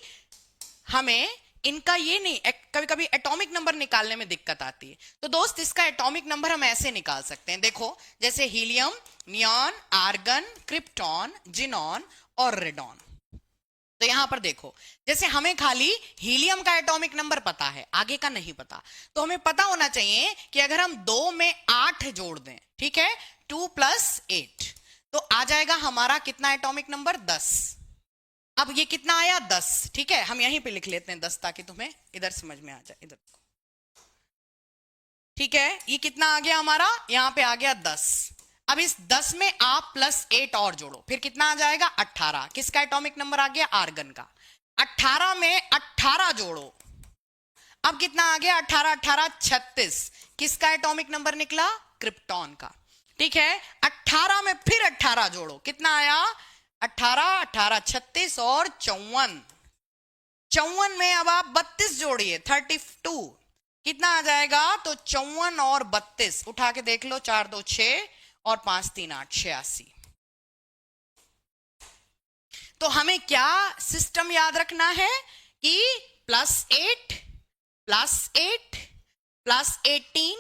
हमें इनका ये नहीं, कभी कभी एटॉमिक नंबर निकालने में दिक्कत आती है। तो दोस्त इसका एटॉमिक नंबर हम ऐसे निकाल सकते हैं, देखो, जैसे helium, neon, argon, krypton, xenon और रेडॉन। तो यहां पर देखो, जैसे हमें खाली हीलियम का एटॉमिक नंबर पता है, आगे का नहीं पता। तो हमें पता होना चाहिए कि अगर हम 2 में 8 जोड़ दें, ठीक है, 2 + 8, तो आ जाएगा हमारा कितना एटॉमिक नंबर? 10। अब ये कितना आया? 10। ठीक है, हम यहीं पे लिख लेते हैं 10 ताकि तुम्हें इधर समझ में आ जाए। इधर, ठीक है, ये कितना आ गया हमारा? यहां पे आ गया 10। अब इस 10 में आप +8 और जोड़ो, फिर कितना आ जाएगा? 18। किसका एटॉमिक नंबर आ गया? आर्गन का। 18 में 18 जोड़ो, अब कितना आ गया? 18 18 36। किसका एटॉमिक नंबर निकला? क्रिप्टॉन का। ठीक है, 18 में फिर 18 जोड़ो, कितना आया? 18 18 36 और 54। 54 में अब आप 32 जोड़िए, 32। कितना आ जाएगा? तो 54 और 32 उठा के देख लो, 4 2 6 और 5 3 8 86। तो हमें क्या सिस्टम याद रखना है कि +8 +8 +18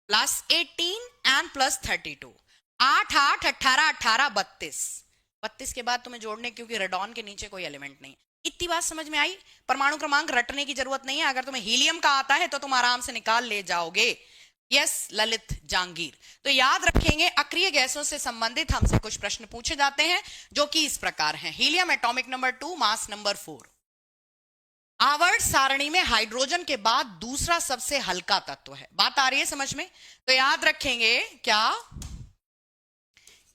+18 एंड +32। 8 8 18 18 32। 32 के बाद तुम्हें जोड़ने, क्योंकि रेडॉन के नीचे कोई एलिमेंट नहीं। इतनी बात समझ में आई? परमाणु क्रमांक रटने की जरूरत नहीं है। अगर तुम्हें हीलियम का आता है तो तुम आराम से निकाल ले जाओगे। यस ललित जांगीर। तो याद रखेंगे, अक्रिय गैसों से संबंधित हमसे कुछ प्रश्न पूछे जाते हैं जो कि इस प्रकार हैं। Helium atomic number 2, mass number 4। आवर्त सारणी में हाइड्रोजन के बाद दूसरा सबसे हल्का तत्व है। बात आ रही है समझ में? तो याद रखेंगे क्या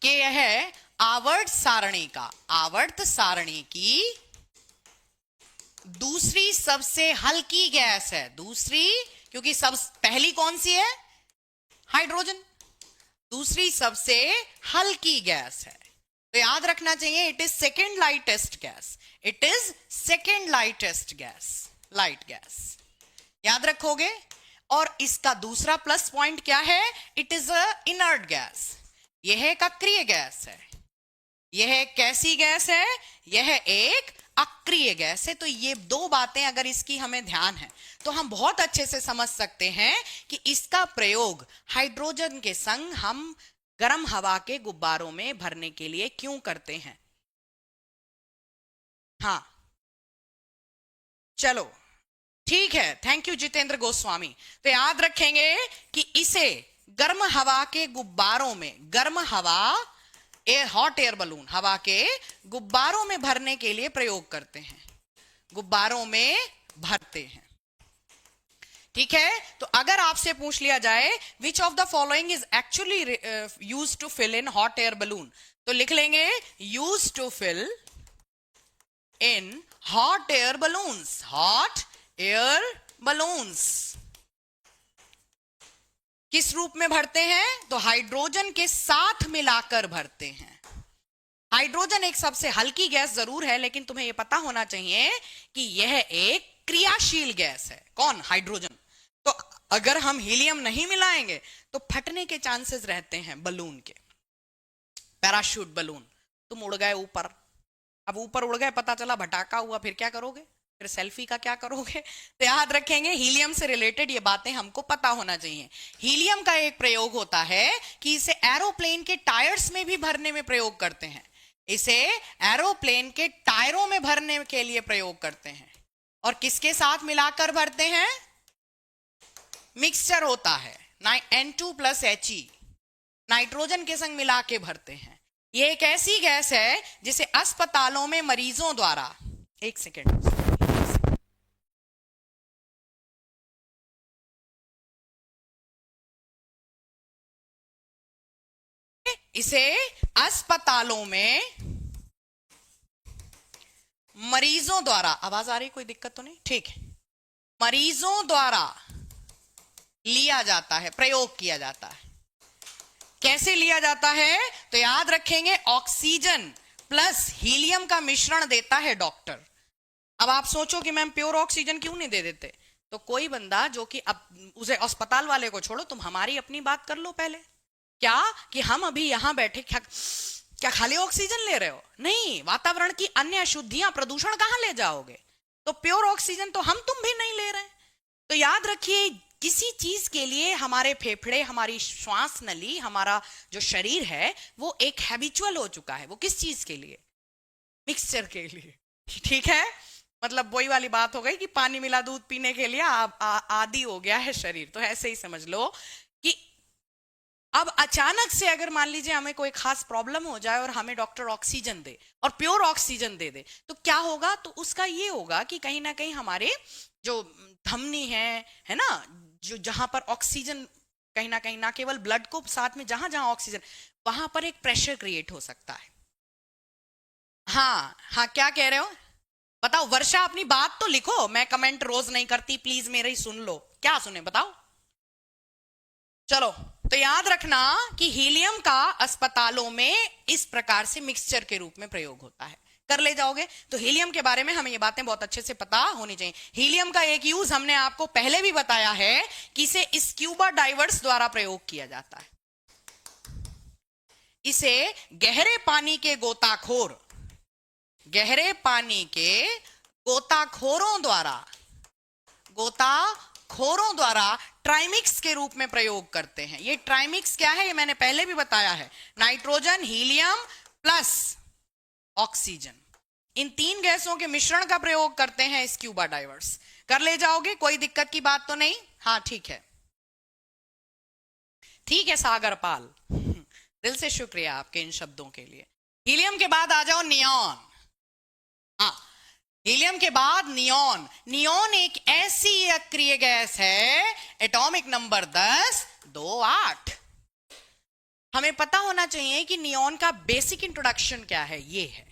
कि यह आवर्त सारणी की दूसरी सबसे हल्की गैस है। दूसरी, क्योंकि सब पहली कौन सी है? हाइड्रोजन। दूसरी सबसे हल्की गैस है। तो याद रखना चाहिए, it is second lightest gas. It is second lightest gas, light gas. याद रखोगे। और इसका दूसरा प्लस पॉइंट क्या है? It is a inert gas. यह एक अक्रिय गैस है। यह कैसी गैस है? यह एक अक्रिय गैस है। तो ये दो बातें अगर इसकी हमें ध्यान है तो हम बहुत अच्छे से समझ सकते हैं कि इसका प्रयोग हाइड्रोजन के संग हम गर्म हवा के गुब्बारों में भरने के लिए क्यों करते हैं। हाँ, चलो ठीक है, थैंक यू जितेंद्र गोस्वामी। तो याद रखेंगे कि इसे गर्म हवा के गुब्बारों में, गर्म हवा, हॉट एयर बलून, हवा के गुब्बारों में भरने के लिए प्रयोग करते हैं। गुब्बारों में भरते हैं। ठीक है। तो अगर आपसे पूछ लिया जाए which of the following is actually use to fill in hot air balloon, तो लिख लेंगे use to fill in hot air balloons. Hot air balloons किस रूप में भरते हैं? तो हाइड्रोजन के साथ मिलाकर भरते हैं। हाइड्रोजन एक सबसे हल्की गैस जरूर है, लेकिन तुम्हें यह पता होना चाहिए कि यह एक क्रियाशील गैस है। कौन? हाइड्रोजन। तो अगर हम हीलियम नहीं मिलाएंगे तो फटने के चांसेस रहते हैं बलून के। पैराशूट बलून, तुम उड़ गए ऊपर, अब ऊपर उड़ गए, पता चला भटाका हुआ, फिर क्या करोगे? फिर सेल्फी का क्या करोगे? तो याद रखेंगे हीलियम से रिलेटेड ये बातें हमको पता होना चाहिए। हीलियम का एक प्रयोग होता है कि इसे एरोप्लेन के टायर्स में भी भरने में प्रयोग करते हैं। इसे एरोप्लेन के टायरों में भरने के लिए प्रयोग करते हैं। और किसके साथ मिलाकर भरते हैं? मिक्सचर होता है N2 प्लस He, नाइट्रोजन के संग मिला के भरते हैं। यह एक ऐसी गैस है जिसे अस्पतालों में मरीजों द्वारा, एक सेकेंड, इसे अस्पतालों में मरीजों द्वारा, आवाज आ रही, कोई दिक्कत तो नहीं? ठीक है। मरीजों द्वारा लिया जाता है, प्रयोग किया जाता है। कैसे लिया जाता है? तो याद रखेंगे ऑक्सीजन प्लस हीलियम का मिश्रण देता है डॉक्टर। अब आप सोचो कि मैम प्योर ऑक्सीजन क्यों नहीं दे देते? तो कोई बंदा जो कि, अब उसे अस्पताल वाले को छोड़ो, तुम हमारी अपनी बात कर लो पहले। क्या कि हम अभी यहां बैठे क्या खाली ऑक्सीजन ले रहे हो? नहीं, वातावरण की अन्य अशुद्धियां, प्रदूषण कहां ले जाओगे? तो प्योर ऑक्सीजन तो हम तुम भी नहीं ले रहे हैं। तो याद रखिए, किसी चीज के लिए हमारे फेफड़े, हमारी श्वास नली, हमारा जो शरीर है वो एक हैबिचुअल हो चुका है। वो किस चीज के लिए? मिक्सचर के लिए। ठीक है। मतलब वही वाली बात हो गई कि पानी मिला दूध पीने के लिए आदी हो गया है शरीर। तो ऐसे ही समझ लो कि अब अचानक से अगर मान लीजिए हमें कोई खास प्रॉब्लम हो जाए और हमें डॉक्टर ऑक्सीजन दे और प्योर ऑक्सीजन दे दे, तो क्या होगा? तो उसका ये होगा कि कहीं ना कहीं हमारे जो धमनी है ना, जो जहां पर ऑक्सीजन, कहीं ना केवल ब्लड को साथ में, जहां जहां ऑक्सीजन, वहां पर एक प्रेशर क्रिएट हो सकता है। हाँ हाँ, क्या कह रहे हो? बताओ वर्षा, अपनी बात तो लिखो। मैं कमेंट रोज नहीं करती, प्लीज मेरी सुन लो। क्या सुने बताओ? चलो, तो याद रखना कि हीलियम का अस्पतालों में इस प्रकार से मिक्सचर के रूप में प्रयोग होता है। कर ले जाओगे तो हीलियम के बारे में हमें ये बातें बहुत अच्छे से पता होनी चाहिए। हीलियम का एक यूज हमने आपको पहले भी बताया है कि इसे स्क्यूबा डाइवर्स द्वारा प्रयोग किया जाता है। इसे गहरे पानी के गोताखोर, गहरे पानी के गोताखोरों द्वारा ट्राइमिक्स के रूप में प्रयोग करते हैं। ये ट्राइमिक्स क्या है? ये मैंने पहले भी बताया है। नाइट्रोजन, हीलियम प्लस ऑक्सीजन, इन तीन गैसों के मिश्रण का प्रयोग करते हैं स्क्यूबा डाइवर्स। कर ले जाओगे, कोई दिक्कत की बात तो नहीं? हाँ ठीक है, ठीक है सागर पाल, दिल से शुक्रिया आपके इन शब्दों के लिए। हीलियम के बाद आ जाओ नियॉन। हाँ, हीलियम के बाद नियॉन। नियॉन एक ऐसी अक्रिय गैस है, एटॉमिक नंबर 10 2 8। हमें पता होना चाहिए कि नियॉन का बेसिक इंट्रोडक्शन क्या है, ये है।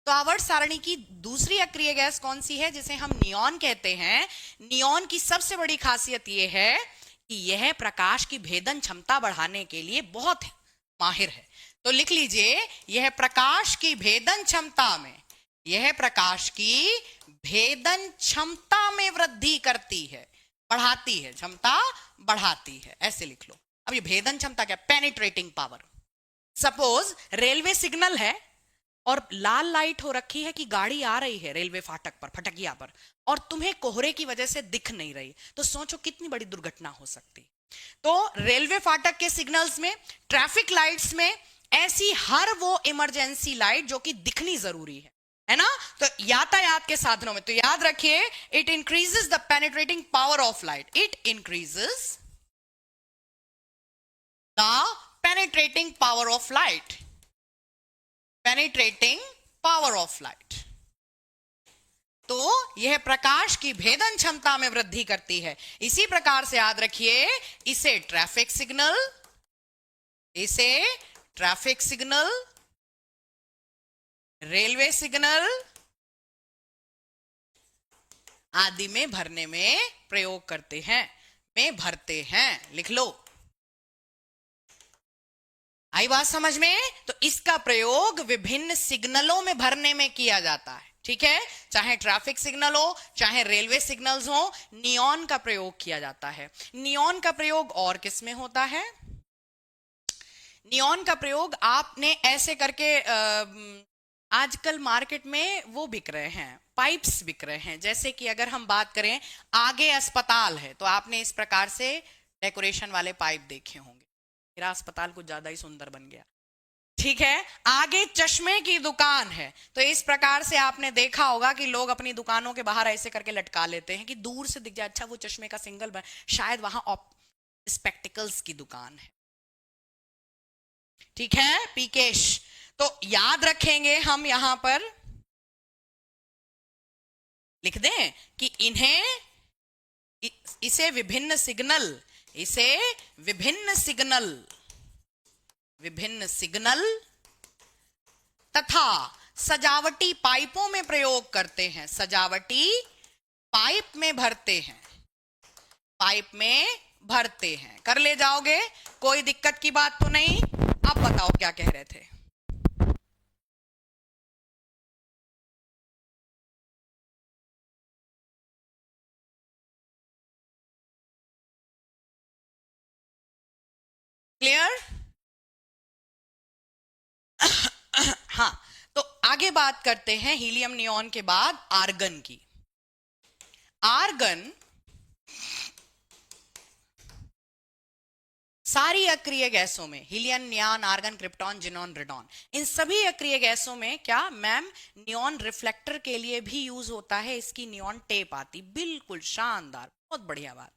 तो आवर्त सारणी की दूसरी अक्रिय गैस कौन सी है, जिसे हम नियॉन कहते हैं। नियॉन की सबसे बड़ी खासियत यह है कि यह प्रकाश की भेदन क्षमता बढ़ाने के लिए बहुत माहिर है। तो लिख लीजिए, यह प्रकाश की भेदन क्षमता में, यह प्रकाश की भेदन क्षमता में वृद्धि करती है, बढ़ाती है, क्षमता बढ़ाती है, ऐसे लिख लो। अब ये भेदन क्षमता क्या, penetrating power. Suppose railway signal है और लाल लाइट हो रखी है कि गाड़ी आ रही है रेलवे फाटक पर, फटकिया पर, और तुम्हें कोहरे की वजह से दिख नहीं रही, तो सोचो कितनी बड़ी दुर्घटना हो सकती। तो रेलवे फाटक के सिग्नल्स में, ट्रैफिक लाइट्स में, ऐसी हर वो इमरजेंसी लाइट जो कि दिखनी जरूरी है ना। तो यातायात के साधनों में, तो याद रखिए, it increases the penetrating power of light, it increases the penetrating power of light, penetrating power of light. तो यह प्रकाश की भेदन क्षमता में वृद्धि करती है। इसी प्रकार से याद रखिए, इसे ट्रैफिक सिग्नल, इसे ट्रैफिक सिग्नल, रेलवे सिग्नल आदि में भरने में प्रयोग करते हैं, में भरते हैं। लिख लो, आई बात समझ में। तो इसका प्रयोग विभिन्न सिग्नलों में भरने में किया जाता है, ठीक है। चाहे ट्रैफिक सिग्नल हो, चाहे रेलवे सिग्नल्स हो, नियॉन का प्रयोग किया जाता है। नियॉन का प्रयोग और किस में होता है, नियॉन का प्रयोग आपने ऐसे करके आजकल मार्केट में वो बिक रहे हैं, पाइप्स बिक रहे हैं। जैसे कि अगर हम बात करें, आगे अस्पताल है तो आपने इस प्रकार से डेकोरेशन वाले पाइप देखे होंगे। मेरा अस्पताल कुछ ज्यादा ही सुंदर बन गया, ठीक है। आगे चश्मे की दुकान है तो इस प्रकार से आपने देखा होगा कि लोग अपनी दुकानों के बाहर ऐसे करके लटका लेते हैं कि दूर से दिख जाए, अच्छा वो चश्मे का सिंगल बन, शायद वहां स्पेक्टिकल्स की दुकान है, ठीक है पीकेश। तो याद रखेंगे हम, यहां पर लिख दें कि इन्हें, इसे विभिन्न सिग्नल, इसे विभिन्न सिग्नल, विभिन्न सिग्नल तथा सजावटी पाइपों में प्रयोग करते हैं, सजावटी पाइप में भरते हैं, पाइप में भरते हैं। कर ले जाओगे, कोई दिक्कत की बात तो नहीं। अब बताओ क्या कह रहे थे। क्लियर? हाँ, तो आगे बात करते हैं हीलियम नियॉन के बाद आर्गन की। आर्गन सारी अक्रिय गैसों में, helium, neon, argon, krypton, xenon, radon, इन सभी अक्रिय गैसों में क्या मैम, नियॉन रिफ्लेक्टर के लिए भी यूज होता है। इसकी नियॉन टेप आती, बिल्कुल शानदार, बहुत बढ़िया बात,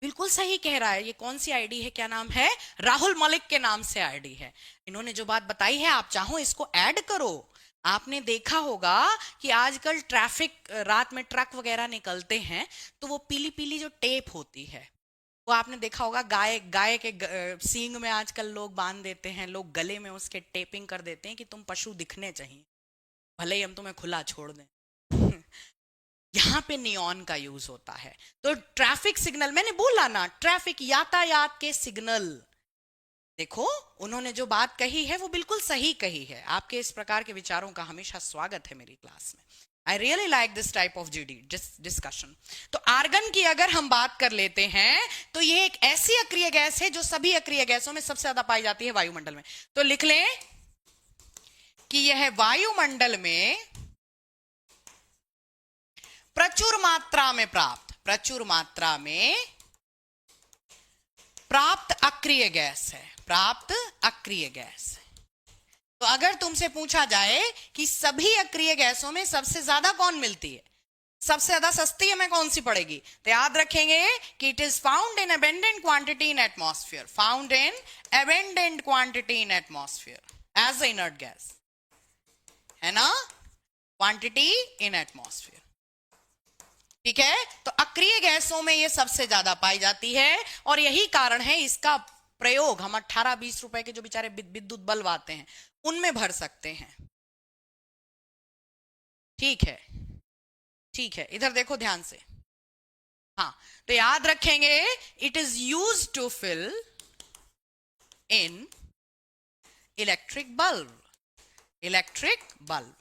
बिल्कुल सही कह रहा है। ये कौन सी आईडी है, क्या नाम है, राहुल मलिक के नाम से आईडी है। इन्होंने जो बात बताई है, आप चाहो इसको ऐड करो। आपने देखा होगा कि आजकल ट्रैफिक, रात में ट्रक वगैरह निकलते हैं तो वो पीली पीली जो टेप होती है, वो आपने देखा होगा, गाय गाय के सींग में आजकल लोग बांध देते हैं, लोग गले में उसके टेपिंग कर देते हैं कि तुम पशु दिखने चाहिए, भले ही हम तुम्हें खुला छोड़ दें। यहां पे नियॉन का यूज होता है। तो ट्रैफिक सिग्नल, मैंने बोला ना, ट्रैफिक यातायात के सिग्नल, देखो उन्होंने जो बात कही है वो बिल्कुल सही कही है। आपके इस प्रकार के विचारों का हमेशा स्वागत है मेरी क्लास में। I really like this type of GD discussion. तो आर्गन की अगर हम बात कर लेते हैं तो ये एक ऐसी अक्रिय गैस है जो सभी अक्रिय गैसों में सबसे ज्यादा पाई जाती है वायुमंडल में। तो लिख लें कि यह वायुमंडल में प्रचुर मात्रा में प्राप्त, प्रचुर मात्रा में प्राप्त अक्रिय गैस है, प्राप्त अक्रिय गैस है। तो अगर तुमसे पूछा जाए कि सभी अक्रिय गैसों में सबसे ज्यादा कौन मिलती है, सबसे ज्यादा सस्ती हमें कौन सी पड़ेगी, तो याद रखेंगे कि it is found in abundant quantity in atmosphere, found in abundant quantity in atmosphere as a inert gas, है ना। Quantity in atmosphere. ठीक है, तो अक्रिय गैसों में ये सबसे ज्यादा पाई जाती है और यही कारण है इसका प्रयोग हम 18-20 रुपए के जो बेचारे विद्युत बल्ब आते हैं उनमें भर सकते हैं। ठीक है, ठीक है, इधर देखो ध्यान से। हाँ, तो याद रखेंगे it is use to fill in electric bulb. Electric bulb,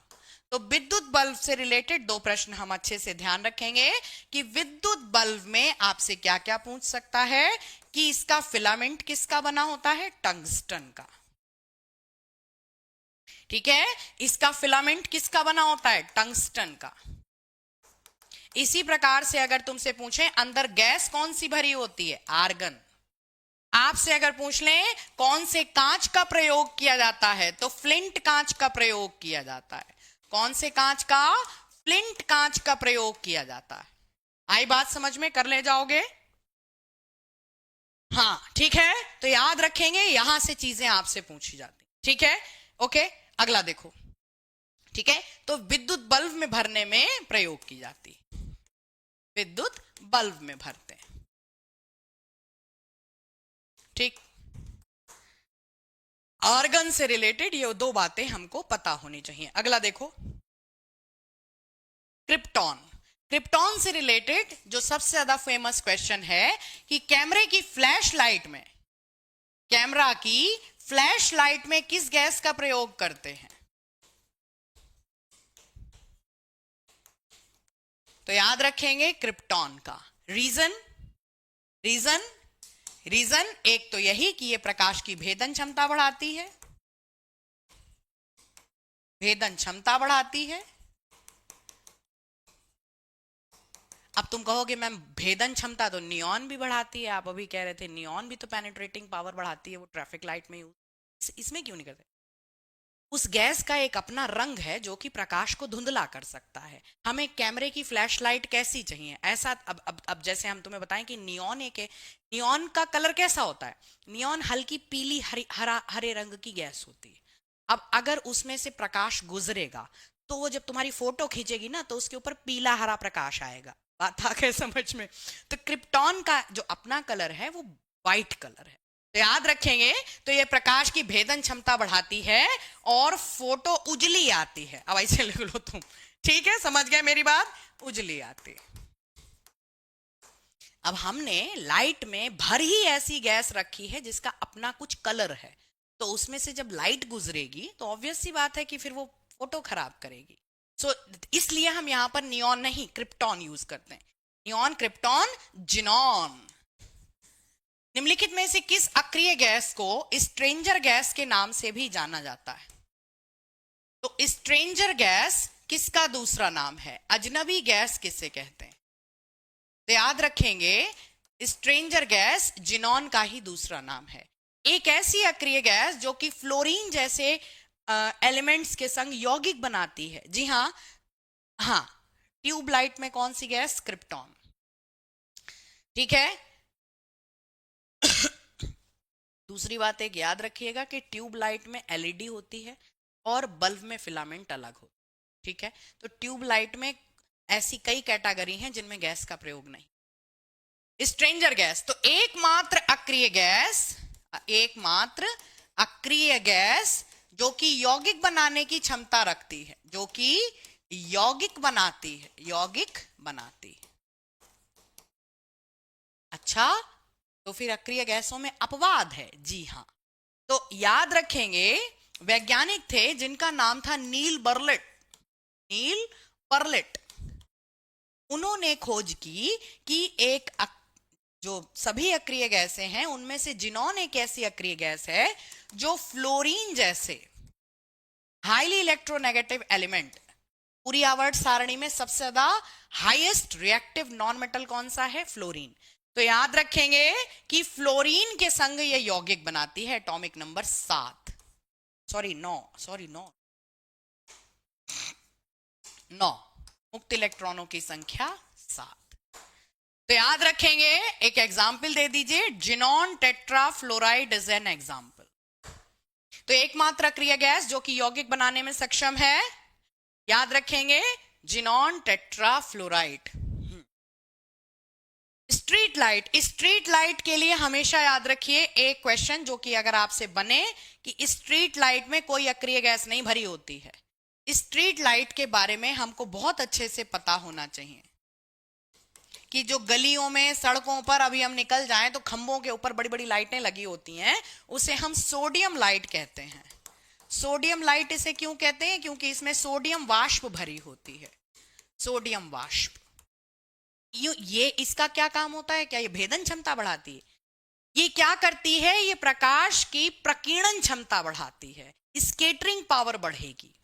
तो विद्युत बल्ब से रिलेटेड दो प्रश्न हम अच्छे से ध्यान रखेंगे कि विद्युत बल्ब में आपसे क्या क्या पूछ सकता है कि इसका फिलामेंट किसका बना होता है, टंगस्टन का। ठीक है, इसका फिलामेंट किसका बना होता है, टंगस्टन का। इसी प्रकार से अगर तुमसे पूछें अंदर गैस कौन सी भरी होती है, आर्गन। आपसे अगर पूछ लें कौन से कांच का प्रयोग किया जाता है, तो फ्लिंट कांच का प्रयोग किया जाता है। कौन से कांच का, फ्लिंट कांच का प्रयोग किया जाता है। आई बात समझ में, कर ले जाओगे। हाँ ठीक है, तो याद रखेंगे यहां से चीजें आपसे पूछी जाती। ठीक है, ओके, अगला देखो। ठीक है, तो विद्युत बल्ब में भरने में प्रयोग की जाती, विद्युत बल्ब में भरते हैं। ठीक, आर्गन से रिलेटेड ये दो बातें हमको पता होनी चाहिए। अगला देखो, क्रिप्टॉन। क्रिप्टॉन से रिलेटेड जो सबसे ज्यादा फेमस क्वेश्चन है कि कैमरे की फ्लैश लाइट में, कैमरा की फ्लैश लाइट में किस गैस का प्रयोग करते हैं। तो याद रखेंगे क्रिप्टॉन का। रीजन, रीजन, रीजन एक तो यही कि ये प्रकाश की भेदन क्षमता बढ़ाती है, भेदन क्षमता बढ़ाती है। अब तुम कहोगे मैम भेदन क्षमता तो नियॉन भी बढ़ाती है, आप अभी कह रहे थे नियॉन भी तो पेनिट्रेटिंग पावर बढ़ाती है, वो ट्रैफिक लाइट में यूज, इसमें क्यों नहीं करते। उस गैस का एक अपना रंग है जो कि प्रकाश को धुंधला कर सकता है। हमें कैमरे की फ्लैश लाइट कैसी चाहिए, ऐसा अब जैसे हम तुम्हें बताएं कि नियॉन एक, नियॉन का कलर कैसा होता है, नियॉन हल्की पीली हरे रंग की गैस होती है। अब अगर उसमें से प्रकाश गुजरेगा तो वो जब तुम्हारी फोटो खींचेगी ना तो उसके ऊपर पीला हरा प्रकाश आएगा। बात आ गई समझ में। तो क्रिप्टॉन का जो अपना कलर है वो व्हाइट कलर है। तो याद रखेंगे, तो ये प्रकाश की भेदन क्षमता बढ़ाती है और फोटो उजली आती है। अब ऐसे लिख लो तुम, ठीक है, समझ गए मेरी बात, उजली आती। अब हमने लाइट में भर ही ऐसी गैस रखी है जिसका अपना कुछ कलर है, तो उसमें से जब लाइट गुजरेगी तो ऑब्वियस सी बात है कि फिर वो फोटो खराब करेगी। सो इसलिए हम यहां पर नियॉन नहीं क्रिप्टॉन यूज करते हैं। Neon, krypton, xenon. निम्नलिखित में से किस अक्रिय गैस को स्ट्रेंजर गैस के नाम से भी जाना जाता है। तो स्ट्रेंजर गैस किसका दूसरा नाम है, अजनबी गैस किसे कहते हैं। तो याद रखेंगे स्ट्रेंजर गैस जिनॉन का ही दूसरा नाम है। एक ऐसी अक्रिय गैस जो कि फ्लोरीन जैसे एलिमेंट्स के संग यौगिक बनाती है। जी हाँ, हाँ, ट्यूबलाइट में कौन सी गैस, क्रिप्टॉन। ठीक है, दूसरी बात एक याद रखिएगा कि ट्यूबलाइट में एलईडी होती है और बल्ब में फिलामेंट अलग हो। ठीक है, तो ट्यूबलाइट में ऐसी कई कैटेगरी हैं जिनमें गैस का प्रयोग नहीं। स्ट्रेंजर गैस, तो एकमात्र अक्रिय गैस, एकमात्र अक्रिय गैस जो कि यौगिक बनाने की क्षमता रखती है, जो कि यौगिक बनाती है, यौगिक बनाती है। अच्छा, तो फिर अक्रिय गैसों में अपवाद है। जी हाँ, तो याद रखेंगे वैज्ञानिक थे जिनका नाम था नील बर्लेट। नील बर्लेट, उन्होंने खोज की कि एक जो सभी अक्रिय गैसें हैं उनमें से जिनॉन एक ऐसी अक्रिय गैस है जो फ्लोरीन जैसे हाईली इलेक्ट्रोनेगेटिव एलिमेंट, पूरी आवर्त सारणी में सबसे ज्यादा हाईएस्ट रिएक्टिव नॉन मेटल कौन सा है, फ्लोरीन। तो याद रखेंगे कि फ्लोरीन के संग ये यौगिक बनाती है, एटॉमिक नंबर 7, सॉरी 9, सॉरी 9, मुक्त इलेक्ट्रॉनों की संख्या 7। तो याद रखेंगे, एक एग्जाम्पल दे दीजिए, xenon tetra fluoride is an example. तो एकमात्र अक्रिय गैस जो कि यौगिक बनाने में सक्षम है, याद रखेंगे, xenon tetrafluoride. Street light, street light के लिए हमेशा याद रखिए एक क्वेश्चन जो कि अगर आपसे बने कि स्ट्रीट लाइट में कोई अक्रिय गैस नहीं भरी होती है। स्ट्रीट लाइट के बारे में हमको बहुत अच्छे से पता होना चाहिए कि जो गलियों में, सड़कों पर अभी हम निकल जाएं तो खंभों के ऊपर बड़ी बड़ी लाइटें लगी होती हैं, उसे हम सोडियम लाइट कहते हैं। सोडियम लाइट इसे क्यों कहते हैं? क्योंकि इसमें सोडियम वाष्प भरी होती है, सोडियम वाष्प। ये इसका क्या काम होता है? क्या ये भेदन क्षमता बढ़ाती है? ये क्या करती है? ये प्रकाश की प्रकीर्णन क्षमता बढ़ाती है, स्कैटरिंग पावर बढ़ेगी।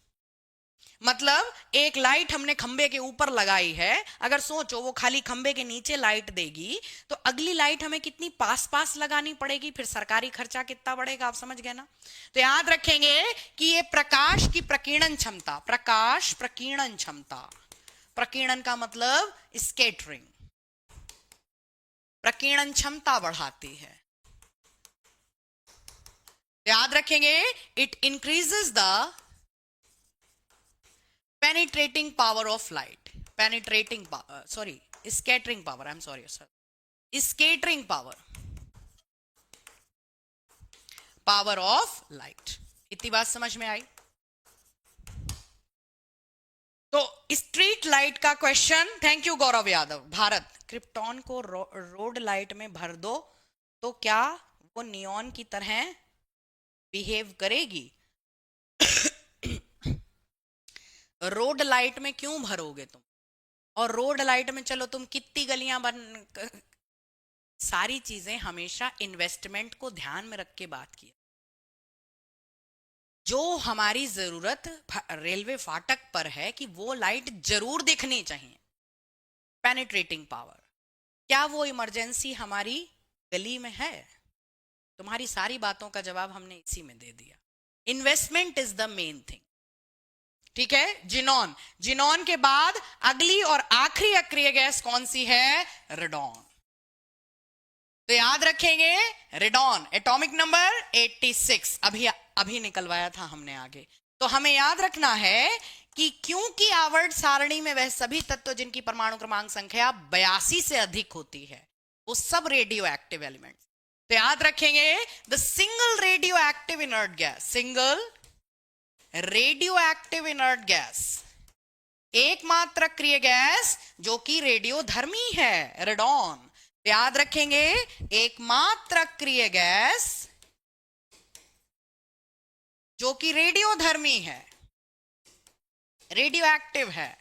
मतलब एक लाइट हमने खंबे के ऊपर लगाई है, अगर सोचो वो खाली खंबे के नीचे लाइट देगी तो अगली लाइट हमें कितनी पास पास लगानी पड़ेगी, फिर सरकारी खर्चा कितना बढ़ेगा, आप समझ गए ना। तो याद रखेंगे कि ये प्रकाश की प्रकीर्णन क्षमता, प्रकाश प्रकीर्णन क्षमता, प्रकीर्णन का मतलब स्कैटरिंग, प्रकीर्णन क्षमता बढ़ाती है। याद रखेंगे, it increases the penetrating power of light, penetrating power, sorry, scattering power, I'm sorry sir, scattering power, power of light। इतनी बात समझ में आई? तो स्ट्रीट लाइट का question, thank you Gaurav Yadav. Bharat, krypton को रोड लाइट में भर दो तो क्या वो नियॉन की तरह बिहेव करेगी? रोड लाइट में क्यों भरोगे तुम? और रोड लाइट में चलो तुम कितनी गलियां सारी चीजें हमेशा इन्वेस्टमेंट को ध्यान में रख के बात की। जो हमारी जरूरत रेलवे फाटक पर है कि वो लाइट जरूर दिखनी चाहिए, पेनिट्रेटिंग पावर, क्या वो इमरजेंसी हमारी गली में है? तुम्हारी सारी बातों का जवाब हमने इसी में दे दिया। Investment is the main thing. ठीक है, जिनॉन, जिनॉन के बाद अगली और आखिरी अक्रिय गैस कौन सी है? रेडॉन। तो याद रखेंगे रेडॉन, एटॉमिक नंबर 86, अभी निकलवाया था हमने आगे। तो हमें याद रखना है कि क्योंकि आवर्त सारणी में वह सभी तत्व जिनकी परमाणु क्रमांक संख्या 82 से अधिक होती है वो सब रेडियो एक्टिव एलिमेंट। तो याद रखेंगे, the single radio active inert gas, single radio active inert gas, एकमात्र अक्रिय गैस जो कि रेडियोधर्मी है, रेडॉन। याद रखेंगे, एकमात्र अक्रिय गैस जो कि रेडियोधर्मी है, रेडियो एक्टिव है।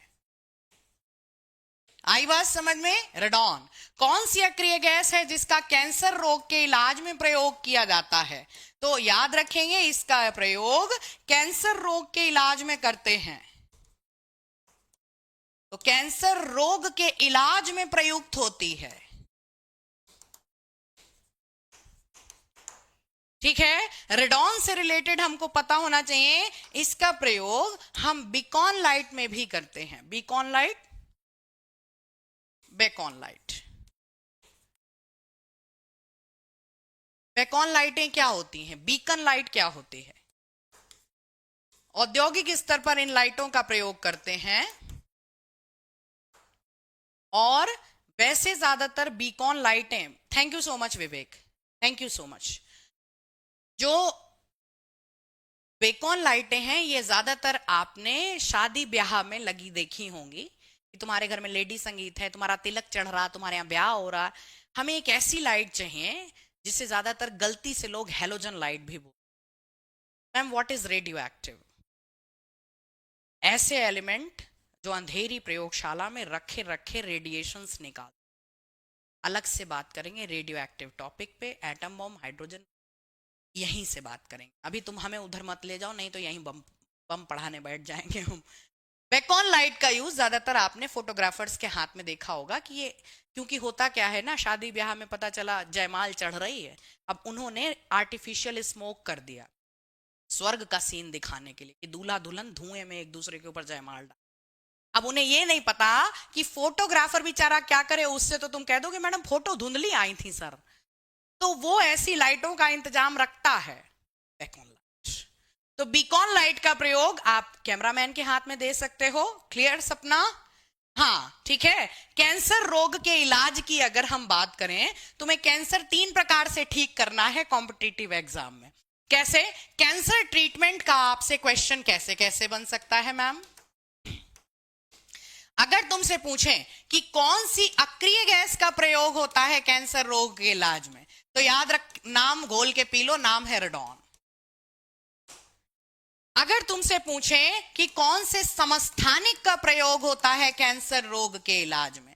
आई बात समझ में? रेडॉन। कौन सी अक्रिय गैस है जिसका कैंसर रोग के इलाज में प्रयोग किया जाता है? तो याद रखेंगे, इसका प्रयोग कैंसर रोग के इलाज में करते हैं। तो कैंसर रोग के इलाज में प्रयुक्त होती है। ठीक है, रेडॉन से रिलेटेड हमको पता होना चाहिए, इसका प्रयोग हम बीकॉन लाइट में भी करते हैं। Beacon light, Bacon light. Bacon लाइटें क्या होती हैं? बीकन लाइट क्या होती है? औद्योगिक स्तर पर इन लाइटों का प्रयोग करते हैं और वैसे ज्यादातर बीकॉन लाइटें, thank you so much Vivek, thank you so much. जो बेकॉन लाइटें हैं ये ज्यादातर आपने शादी ब्याह में लगी देखी होंगी कि तुम्हारे घर में लेडी संगीत है, तुम्हारा तिलक चढ़ रहा, तुम्हारे यहाँ ब्याह हो रहा, हमें एक ऐसी लाइट चाहिए जिसे ज्यादातर गलती से लोग हेलोजन लाइट भी बोलते। Ma'am what is radio active? ऐसे एलिमेंट जो अंधेरी प्रयोगशाला में रखे रखे रेडिएशंस निकाल। अलग से बात करेंगे रेडियो एक्टिव टॉपिक पे, एटम बम, हाइड्रोजन, यहीं से बात करेंगे। अभी तुम हमें उधर मत ले जाओ, नहीं तो यहीं बम बम पढ़ाने बैठ जाएंगे हम। बेकॉन लाइट का यूज ज्यादातर आपने फोटोग्राफर्स के हाथ में देखा होगा कि ये, क्योंकि होता क्या है ना, शादी ब्याह में पता चला जयमाल चढ़ रही है, अब उन्होंने आर्टिफिशियल स्मोक कर दिया स्वर्ग का सीन दिखाने के लिए कि दूल्हा दुल्हन धुएं में एक दूसरे के ऊपर जयमाल डाल। अब उन्हें ये नहीं पता कि फोटोग्राफर बेचारा क्या करे, उससे तो तुम कह दोगे मैडम फोटो धुंधली आई थी सर, तो वो ऐसी लाइटों का इंतजाम रखता है बेकॉन लाइट। तो बीकॉन लाइट का प्रयोग आप कैमरामैन के हाथ में दे सकते हो। क्लियर सपना? हाँ ठीक है। कैंसर रोग के इलाज की अगर हम बात करें, तुम्हें कैंसर 3 प्रकार से ठीक करना है कॉम्पिटिटिव एग्जाम में। कैसे? कैंसर ट्रीटमेंट का आपसे क्वेश्चन कैसे कैसे बन सकता है मैम? अगर तुमसे पूछें कि कौन सी अक्रिय गैस का प्रयोग होता है कैंसर रोग के इलाज में, तो याद रख, नाम घोल के पी लो, नाम है रेडॉन। अगर तुमसे पूछें कि कौन से समस्थानिक का प्रयोग होता है कैंसर रोग के इलाज में,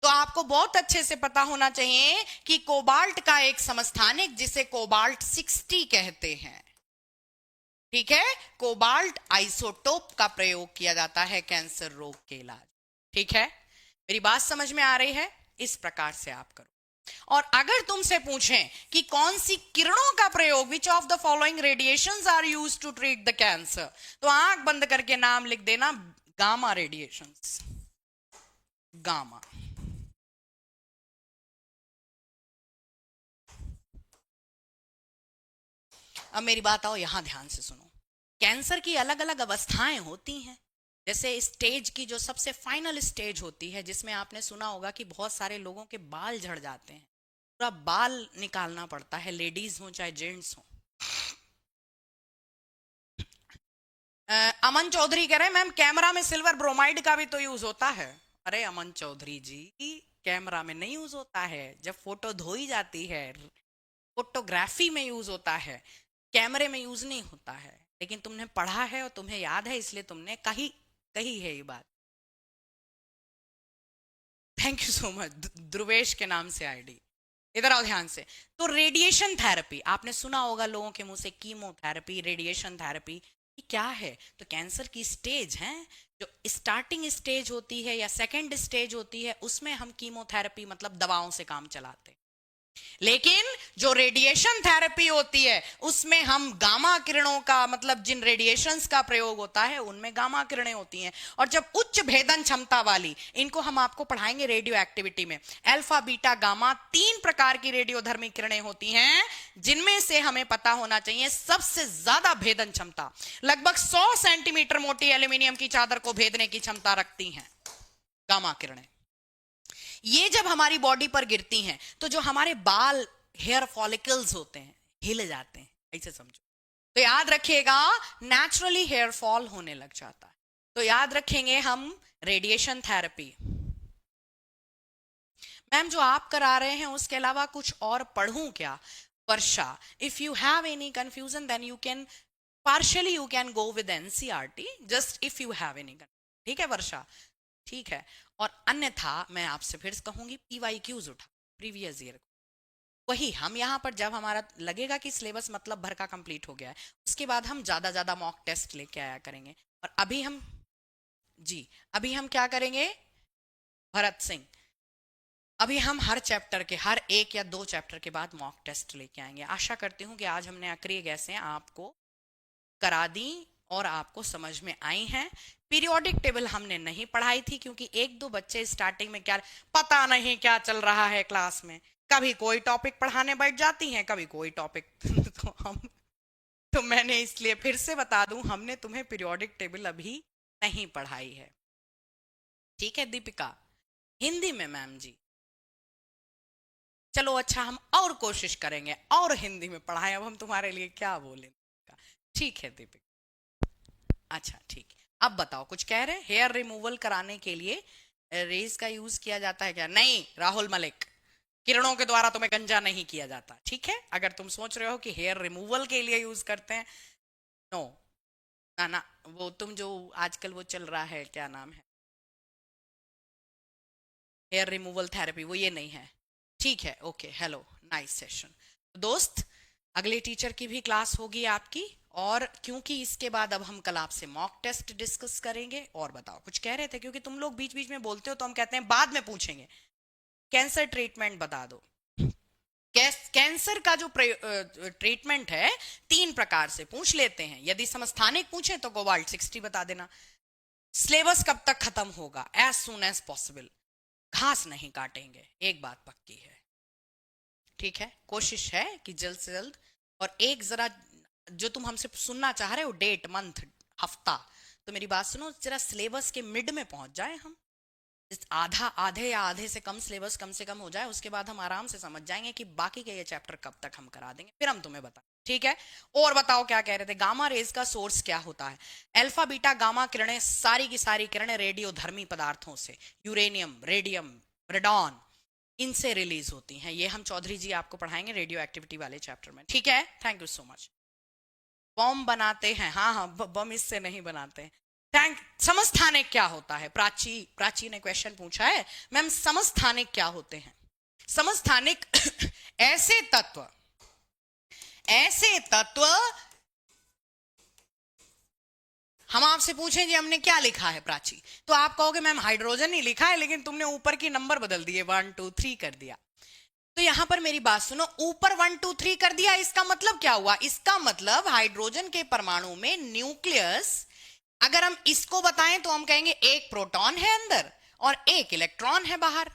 तो आपको बहुत अच्छे से पता होना चाहिए कि कोबाल्ट का एक समस्थानिक जिसे कोबाल्ट 60 कहते हैं, ठीक है, कोबाल्ट आइसोटोप का प्रयोग किया जाता है कैंसर रोग के इलाज। ठीक है, मेरी बात समझ में आ रही है? इस प्रकार से आप करो। और अगर तुमसे पूछें कि कौन सी किरणों का प्रयोग, which of the following radiations are used to treat the cancer, तो आंख बंद करके नाम लिख देना, गामा रेडिएशंस, गामा। अब मेरी बात आओ यहां ध्यान से सुनो। कैंसर की अलग अलग अवस्थाएं होती हैं। जैसे स्टेज की जो सबसे फाइनल स्टेज होती है, जिसमें आपने सुना होगा कि बहुत सारे लोगों के बाल झड़ जाते हैं, पूरा बाल निकालना पड़ता है, लेडीज हो चाहे जेंट्स हो। अमन चौधरी कह रहे हैं मैम कैमरा में सिल्वर ब्रोमाइड का भी तो यूज होता है। अरे अमन चौधरी जी, कैमरा में नहीं यूज होता है, जब फोटो धोई जाती है, फोटोग्राफी में यूज होता है, कैमरे में यूज नहीं होता है। लेकिन तुमने पढ़ा है और तुम्हें याद है, इसलिए तुमने कही कही है ये बात। Thank you so much Dhruvesh के नाम से आईडी। इधर आओ ध्यान से। तो रेडिएशन थेरेपी आपने सुना होगा लोगों के मुंह से, कीमोथेरेपी, रेडिएशन थेरेपी, ये क्या है? तो कैंसर की स्टेज है, जो स्टार्टिंग स्टेज होती है या सेकेंड स्टेज होती है, उसमें हम कीमोथेरेपी मतलब दवाओं से काम चलाते हैं। लेकिन जो रेडिएशन थेरेपी होती है, उसमें हम गामा किरणों का मतलब जिन रेडिएशंस का प्रयोग होता है उनमें गामा किरणें होती हैं। और जब उच्च भेदन क्षमता वाली, इनको हम आपको पढ़ाएंगे रेडियो एक्टिविटी में, अल्फा बीटा गामा 3 प्रकार की रेडियोधर्मी किरणें होती हैं, जिनमें से हमें पता होना चाहिए सबसे ज्यादा भेदन क्षमता, लगभग 100 सेंटीमीटर मोटी एल्यूमिनियम की चादर को भेदने की क्षमता रखती हैं गामा किरणें। ये जब हमारी बॉडी पर गिरती हैं, तो जो हमारे बाल, हेयर फॉलिकल्स होते हैं, हिल जाते हैं, ऐसे समझो। तो याद रखिएगा, नेचुरली हेयर फॉल होने लग जाता है। तो याद रखेंगे हम रेडिएशन थेरेपी। मैम जो आप करा रहे हैं उसके अलावा कुछ और पढ़ूं क्या? Varsha, if you have any confusion then you can partially you can go with NCERT, just if you have any. ठीक है वर्षा? ठीक है। और अन्यथा मैं आपसे फिर कहूंगी पीवाईक्यूज उठा, प्रीवियस ईयर वही हम यहाँ पर, जब हमारा लगेगा कि सिलेबस मतलब भर का कंप्लीट हो गया है, उसके बाद हम ज्यादा ज्यादा मॉक टेस्ट लेके आया करेंगे। और अभी हम, जी अभी हम क्या करेंगे भरत सिंह, अभी हम हर चैप्टर के, हर 1 या 2 चैप्टर के बाद मॉक टेस्ट लेके आएंगे। आशा करती हूँ कि आज हमने अक्रिय गैसें आपको करा दी और आपको समझ में आई हैं। पीरियोडिक टेबल हमने नहीं पढ़ाई थी, क्योंकि 1-2 बच्चे स्टार्टिंग में क्या पता नहीं क्या चल रहा है क्लास में, कभी कोई टॉपिक पढ़ाने बैठ जाती हैं, कभी कोई टॉपिक तो मैंने इसलिए फिर से बता दूं, हमने तुम्हें पीरियोडिक टेबल अभी नहीं पढ़ाई है। ठीक है दीपिका? हिंदी में मैम जी। चलो अच्छा, हम और कोशिश करेंगे और हिंदी में पढ़ाएं। अब हम तुम्हारे लिए क्या बोले? ठीक है दीपिका, अच्छा ठीक है। अब बताओ, कुछ कह रहे? हेयर रिमूवल कराने के लिए रेज का यूज किया जाता है क्या? नहीं राहुल मलिक, किरणों के द्वारा तुम्हें गंजा नहीं किया जाता। ठीक है, अगर तुम सोच रहे हो कि हेयर रिमूवल के लिए यूज करते हैं, नो, ना ना, वो तुम जो आजकल वो चल रहा है, क्या नाम है, हेयर रिमूवल थेरेपी, वो ये नहीं है। ठीक है, ओके, हेलो, नाइस सेशन। दोस्त, अगले टीचर की भी क्लास होगी आपकी, और क्योंकि इसके बाद अब हम कल आपसे मॉक टेस्ट डिस्कस करेंगे। और बताओ, कुछ कह रहे थे? क्योंकि तुम लोग बीच बीच में बोलते हो तो हम कहते हैं बाद में पूछेंगे। कैंसर ट्रीटमेंट बता दो। कैंसर का जो ट्रीटमेंट है 3 प्रकार से पूछ लेते हैं। यदि समस्थानिक पूछे तो कोबाल्ट 60 बता देना। सिलेबस कब तक खत्म होगा? As soon as possible. घास नहीं काटेंगे, एक बात पक्की है। ठीक है, कोशिश है कि जल्द से जल्द। और एक जरा जो तुम हमसे सुनना चाह रहे हो, डेट, मंथ, हफ्ता, तो मेरी बात सुनो, जरा सिलेबस के मिड में पहुंच जाए हम, आधा, आधे या आधे से कम सिलेबस कम से कम हो जाए, उसके बाद हम आराम से समझ जाएंगे कि बाकी के ये चैप्टर कब तक हम करा देंगे, फिर हम तुम्हें बता, ठीक है। और बताओ क्या कह रहे थे, गामा रेज का सोर्स क्या होता है? अल्फा बीटा गामा किरणें, सारी की सारी किरणें रेडियोधर्मी पदार्थों से, यूरेनियम, रेडियम, रेडॉन, इनसे रिलीज होती हैं। ये हम चौधरी जी आपको पढ़ाएंगे रेडियो एक्टिविटी वाले चैप्टर में, ठीक है। Thank you so much. Bomb बनाते हैं, हाँ हाँ, बम इससे नहीं बनाते। थैंक। समस्थानिक क्या होता है? प्राची, प्राची ने क्वेश्चन पूछा है, मैम समस्थानिक क्या होते हैं? समस्थानिक ऐसे तत्व, ऐसे तत्व, हम आपसे पूछें जी हमने क्या लिखा है प्राची, तो आप कहोगे मैम हाइड्रोजन नहीं लिखा है, लेकिन तुमने ऊपर की नंबर बदल दिए, 1 2 3 कर दिया। तो यहां पर मेरी बात सुनो, ऊपर 1 2 3 कर दिया, इसका मतलब क्या हुआ? इसका मतलब हाइड्रोजन के परमाणु में न्यूक्लियस, अगर हम इसको बताएं तो हम कहेंगे एक प्रोटॉन है अंदर और एक इलेक्ट्रॉन है बाहर।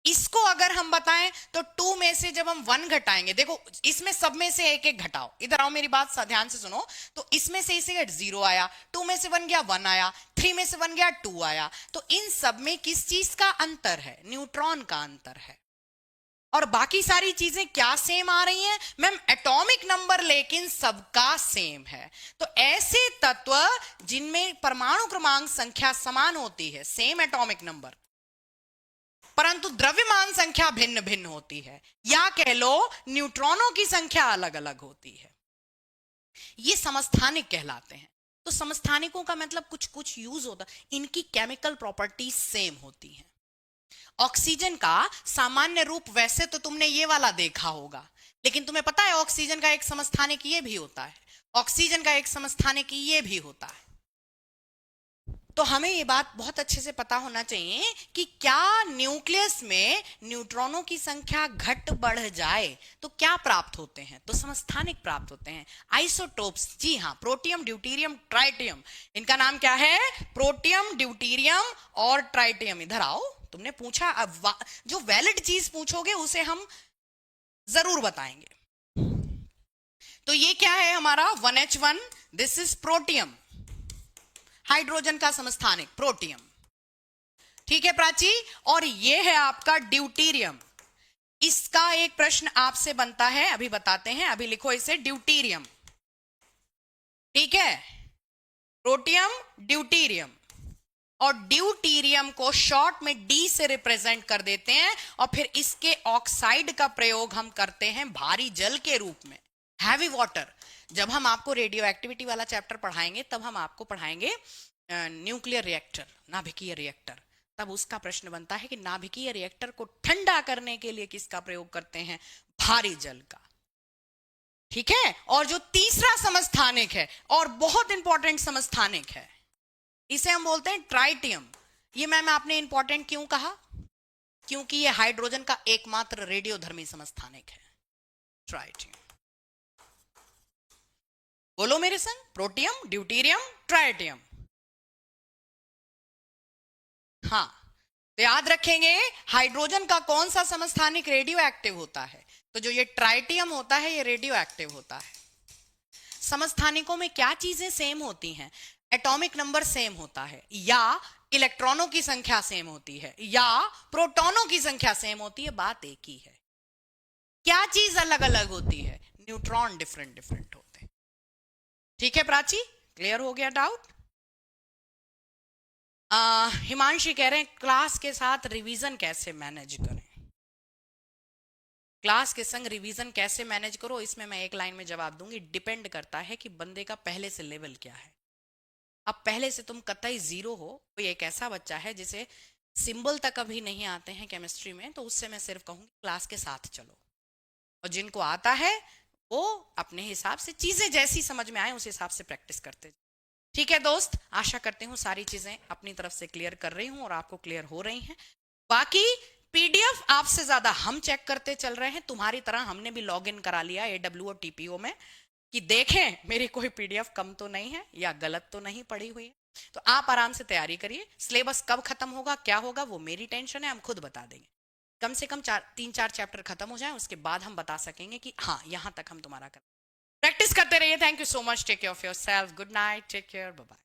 इसको अगर हम बताएं तो 2 में से जब हम 1 घटाएंगे, देखो इसमें सब में से एक एक घटाओ, इधर आओ मेरी बात ध्यान से सुनो, तो इसमें से इसे 0 आया, 2 में से 1 गया 1 आया, 3 में से 1 गया 2 आया, तो इन सब में किस चीज का अंतर है? न्यूट्रॉन का अंतर है। और बाकी सारी चीजें क्या सेम आ रही हैं? मैम एटॉमिक नंबर लेकिन सबका सेम है। तो ऐसे तत्व जिनमें परमाणु क्रमांक संख्या समान होती है, सेम एटॉमिक नंबर, परंतु द्रव्यमान संख्या भिन्न भिन्न होती है, या कह लो न्यूट्रॉनों की संख्या अलग अलग होती है, ये समस्थानिक कहलाते हैं। तो समस्थानिकों का मतलब कुछ कुछ यूज होता है, इनकी केमिकल प्रॉपर्टीज सेम होती हैं। ऑक्सीजन का सामान्य रूप वैसे तो तुमने ये वाला देखा होगा, लेकिन तुम्हें पता है ऑक्सीजन का एक समस्थानिक ये भी होता है, ऑक्सीजन का एक समस्थानिक ये भी होता है। तो हमें ये बात बहुत अच्छे से पता होना चाहिए कि क्या न्यूक्लियस में न्यूट्रॉनों की संख्या घट बढ़ जाए तो क्या प्राप्त होते हैं? तो समस्थानिक प्राप्त होते हैं, आइसोटोप्स। जी हाँ, प्रोटियम, ड्यूटीरियम, ट्राइटियम, इनका नाम क्या है? प्रोटियम, ड्यूटीरियम और ट्राइटियम। इधर आओ, तुमने पूछा, अब जो वैलिड चीज पूछोगे उसे हम जरूर बताएंगे। तो ये क्या है हमारा 1H1, this is protium, hydrogen का समस्थानिक प्रोटियम, ठीक है प्राची। और ये है आपका ड्यूटीरियम, इसका एक प्रश्न आपसे बनता है, अभी बताते हैं, अभी लिखो इसे ड्यूटीरियम, ठीक है, प्रोटियम, ड्यूटीरियम। और ड्यूटीरियम को शॉर्ट में डी से रिप्रेजेंट कर देते हैं, और फिर इसके ऑक्साइड का प्रयोग हम करते हैं भारी जल के रूप में, हैवी वाटर। जब हम आपको रेडियो एक्टिविटी वाला चैप्टर पढ़ाएंगे तब हम आपको पढ़ाएंगे न्यूक्लियर रिएक्टर, नाभिकीय रिएक्टर, तब उसका प्रश्न बनता है कि नाभिकीय रिएक्टर को ठंडा करने के लिए किसका प्रयोग करते हैं? भारी जल का, ठीक है। और जो तीसरा समस्थानिक है और बहुत इंपॉर्टेंट समस्थानिक है, इसे हम बोलते हैं ट्राइटियम। ये मैम आपने इंपॉर्टेंट क्यों कहा? क्योंकि ये हाइड्रोजन का एकमात्र रेडियोधर्मी समस्थानिक है, ट्राइटियम। बोलो मेरे संग, प्रोटियम, ड्यूटीरियम, ट्राइटियम। हाँ, तो याद रखेंगे हाइड्रोजन का कौन सा समस्थानिक रेडियो एक्टिव होता है? तो जो ये ट्राइटियम होता है ये रेडियो एक्टिव होता है। समस्थानिकों में क्या चीजें सेम होती हैं? एटॉमिक नंबर सेम होता है, या इलेक्ट्रॉनों की संख्या सेम होती है, या प्रोटॉनों की संख्या सेम होती है, बात एक ही है। क्या चीज अलग अलग होती है? न्यूट्रॉन डिफरेंट डिफरेंट होते हैं, ठीक है प्राची, क्लियर हो गया डाउट? हिमांशी कह रहे हैं क्लास के साथ रिवीजन कैसे मैनेज करें? क्लास के संग रिवीजन कैसे मैनेज करो, इसमें मैं एक लाइन में जवाब दूंगी, डिपेंड करता है कि बंदे का पहले से लेवल क्या है। अब पहले से तुम कतई जीरो हो, कोई एक ऐसा बच्चा है जिसे सिंबल तक अभी नहीं आते हैं केमिस्ट्री में, तो उससे मैं सिर्फ कहूंगी क्लास के साथ चलो, और जिनको आता है वो अपने हिसाब से चीजें जैसी समझ में आए उस हिसाब से प्रैक्टिस करते। ठीक है दोस्त, आशा करती हूँ सारी चीजें अपनी तरफ से क्लियर कर रही हूँ और आपको क्लियर हो रही हैं। बाकी पीडीएफ आपसे ज्यादा हम चेक करते चल रहे हैं, तुम्हारी तरह हमने भी लॉग इन करा लिया AW और TPO में कि देखें मेरी कोई पीडीएफ कम तो नहीं है या गलत तो नहीं पड़ी हुई है। तो आप आराम से तैयारी करिए, सिलेबस कब खत्म होगा क्या होगा वो मेरी टेंशन है, हम खुद बता देंगे। कम से कम 3-4 चैप्टर खत्म हो जाए, उसके बाद हम बता सकेंगे कि हाँ यहाँ तक हम तुम्हारा कर प्रैक्टिस करते रहिए। Thank you so much, take care of yourself, good night, take care, bye bye.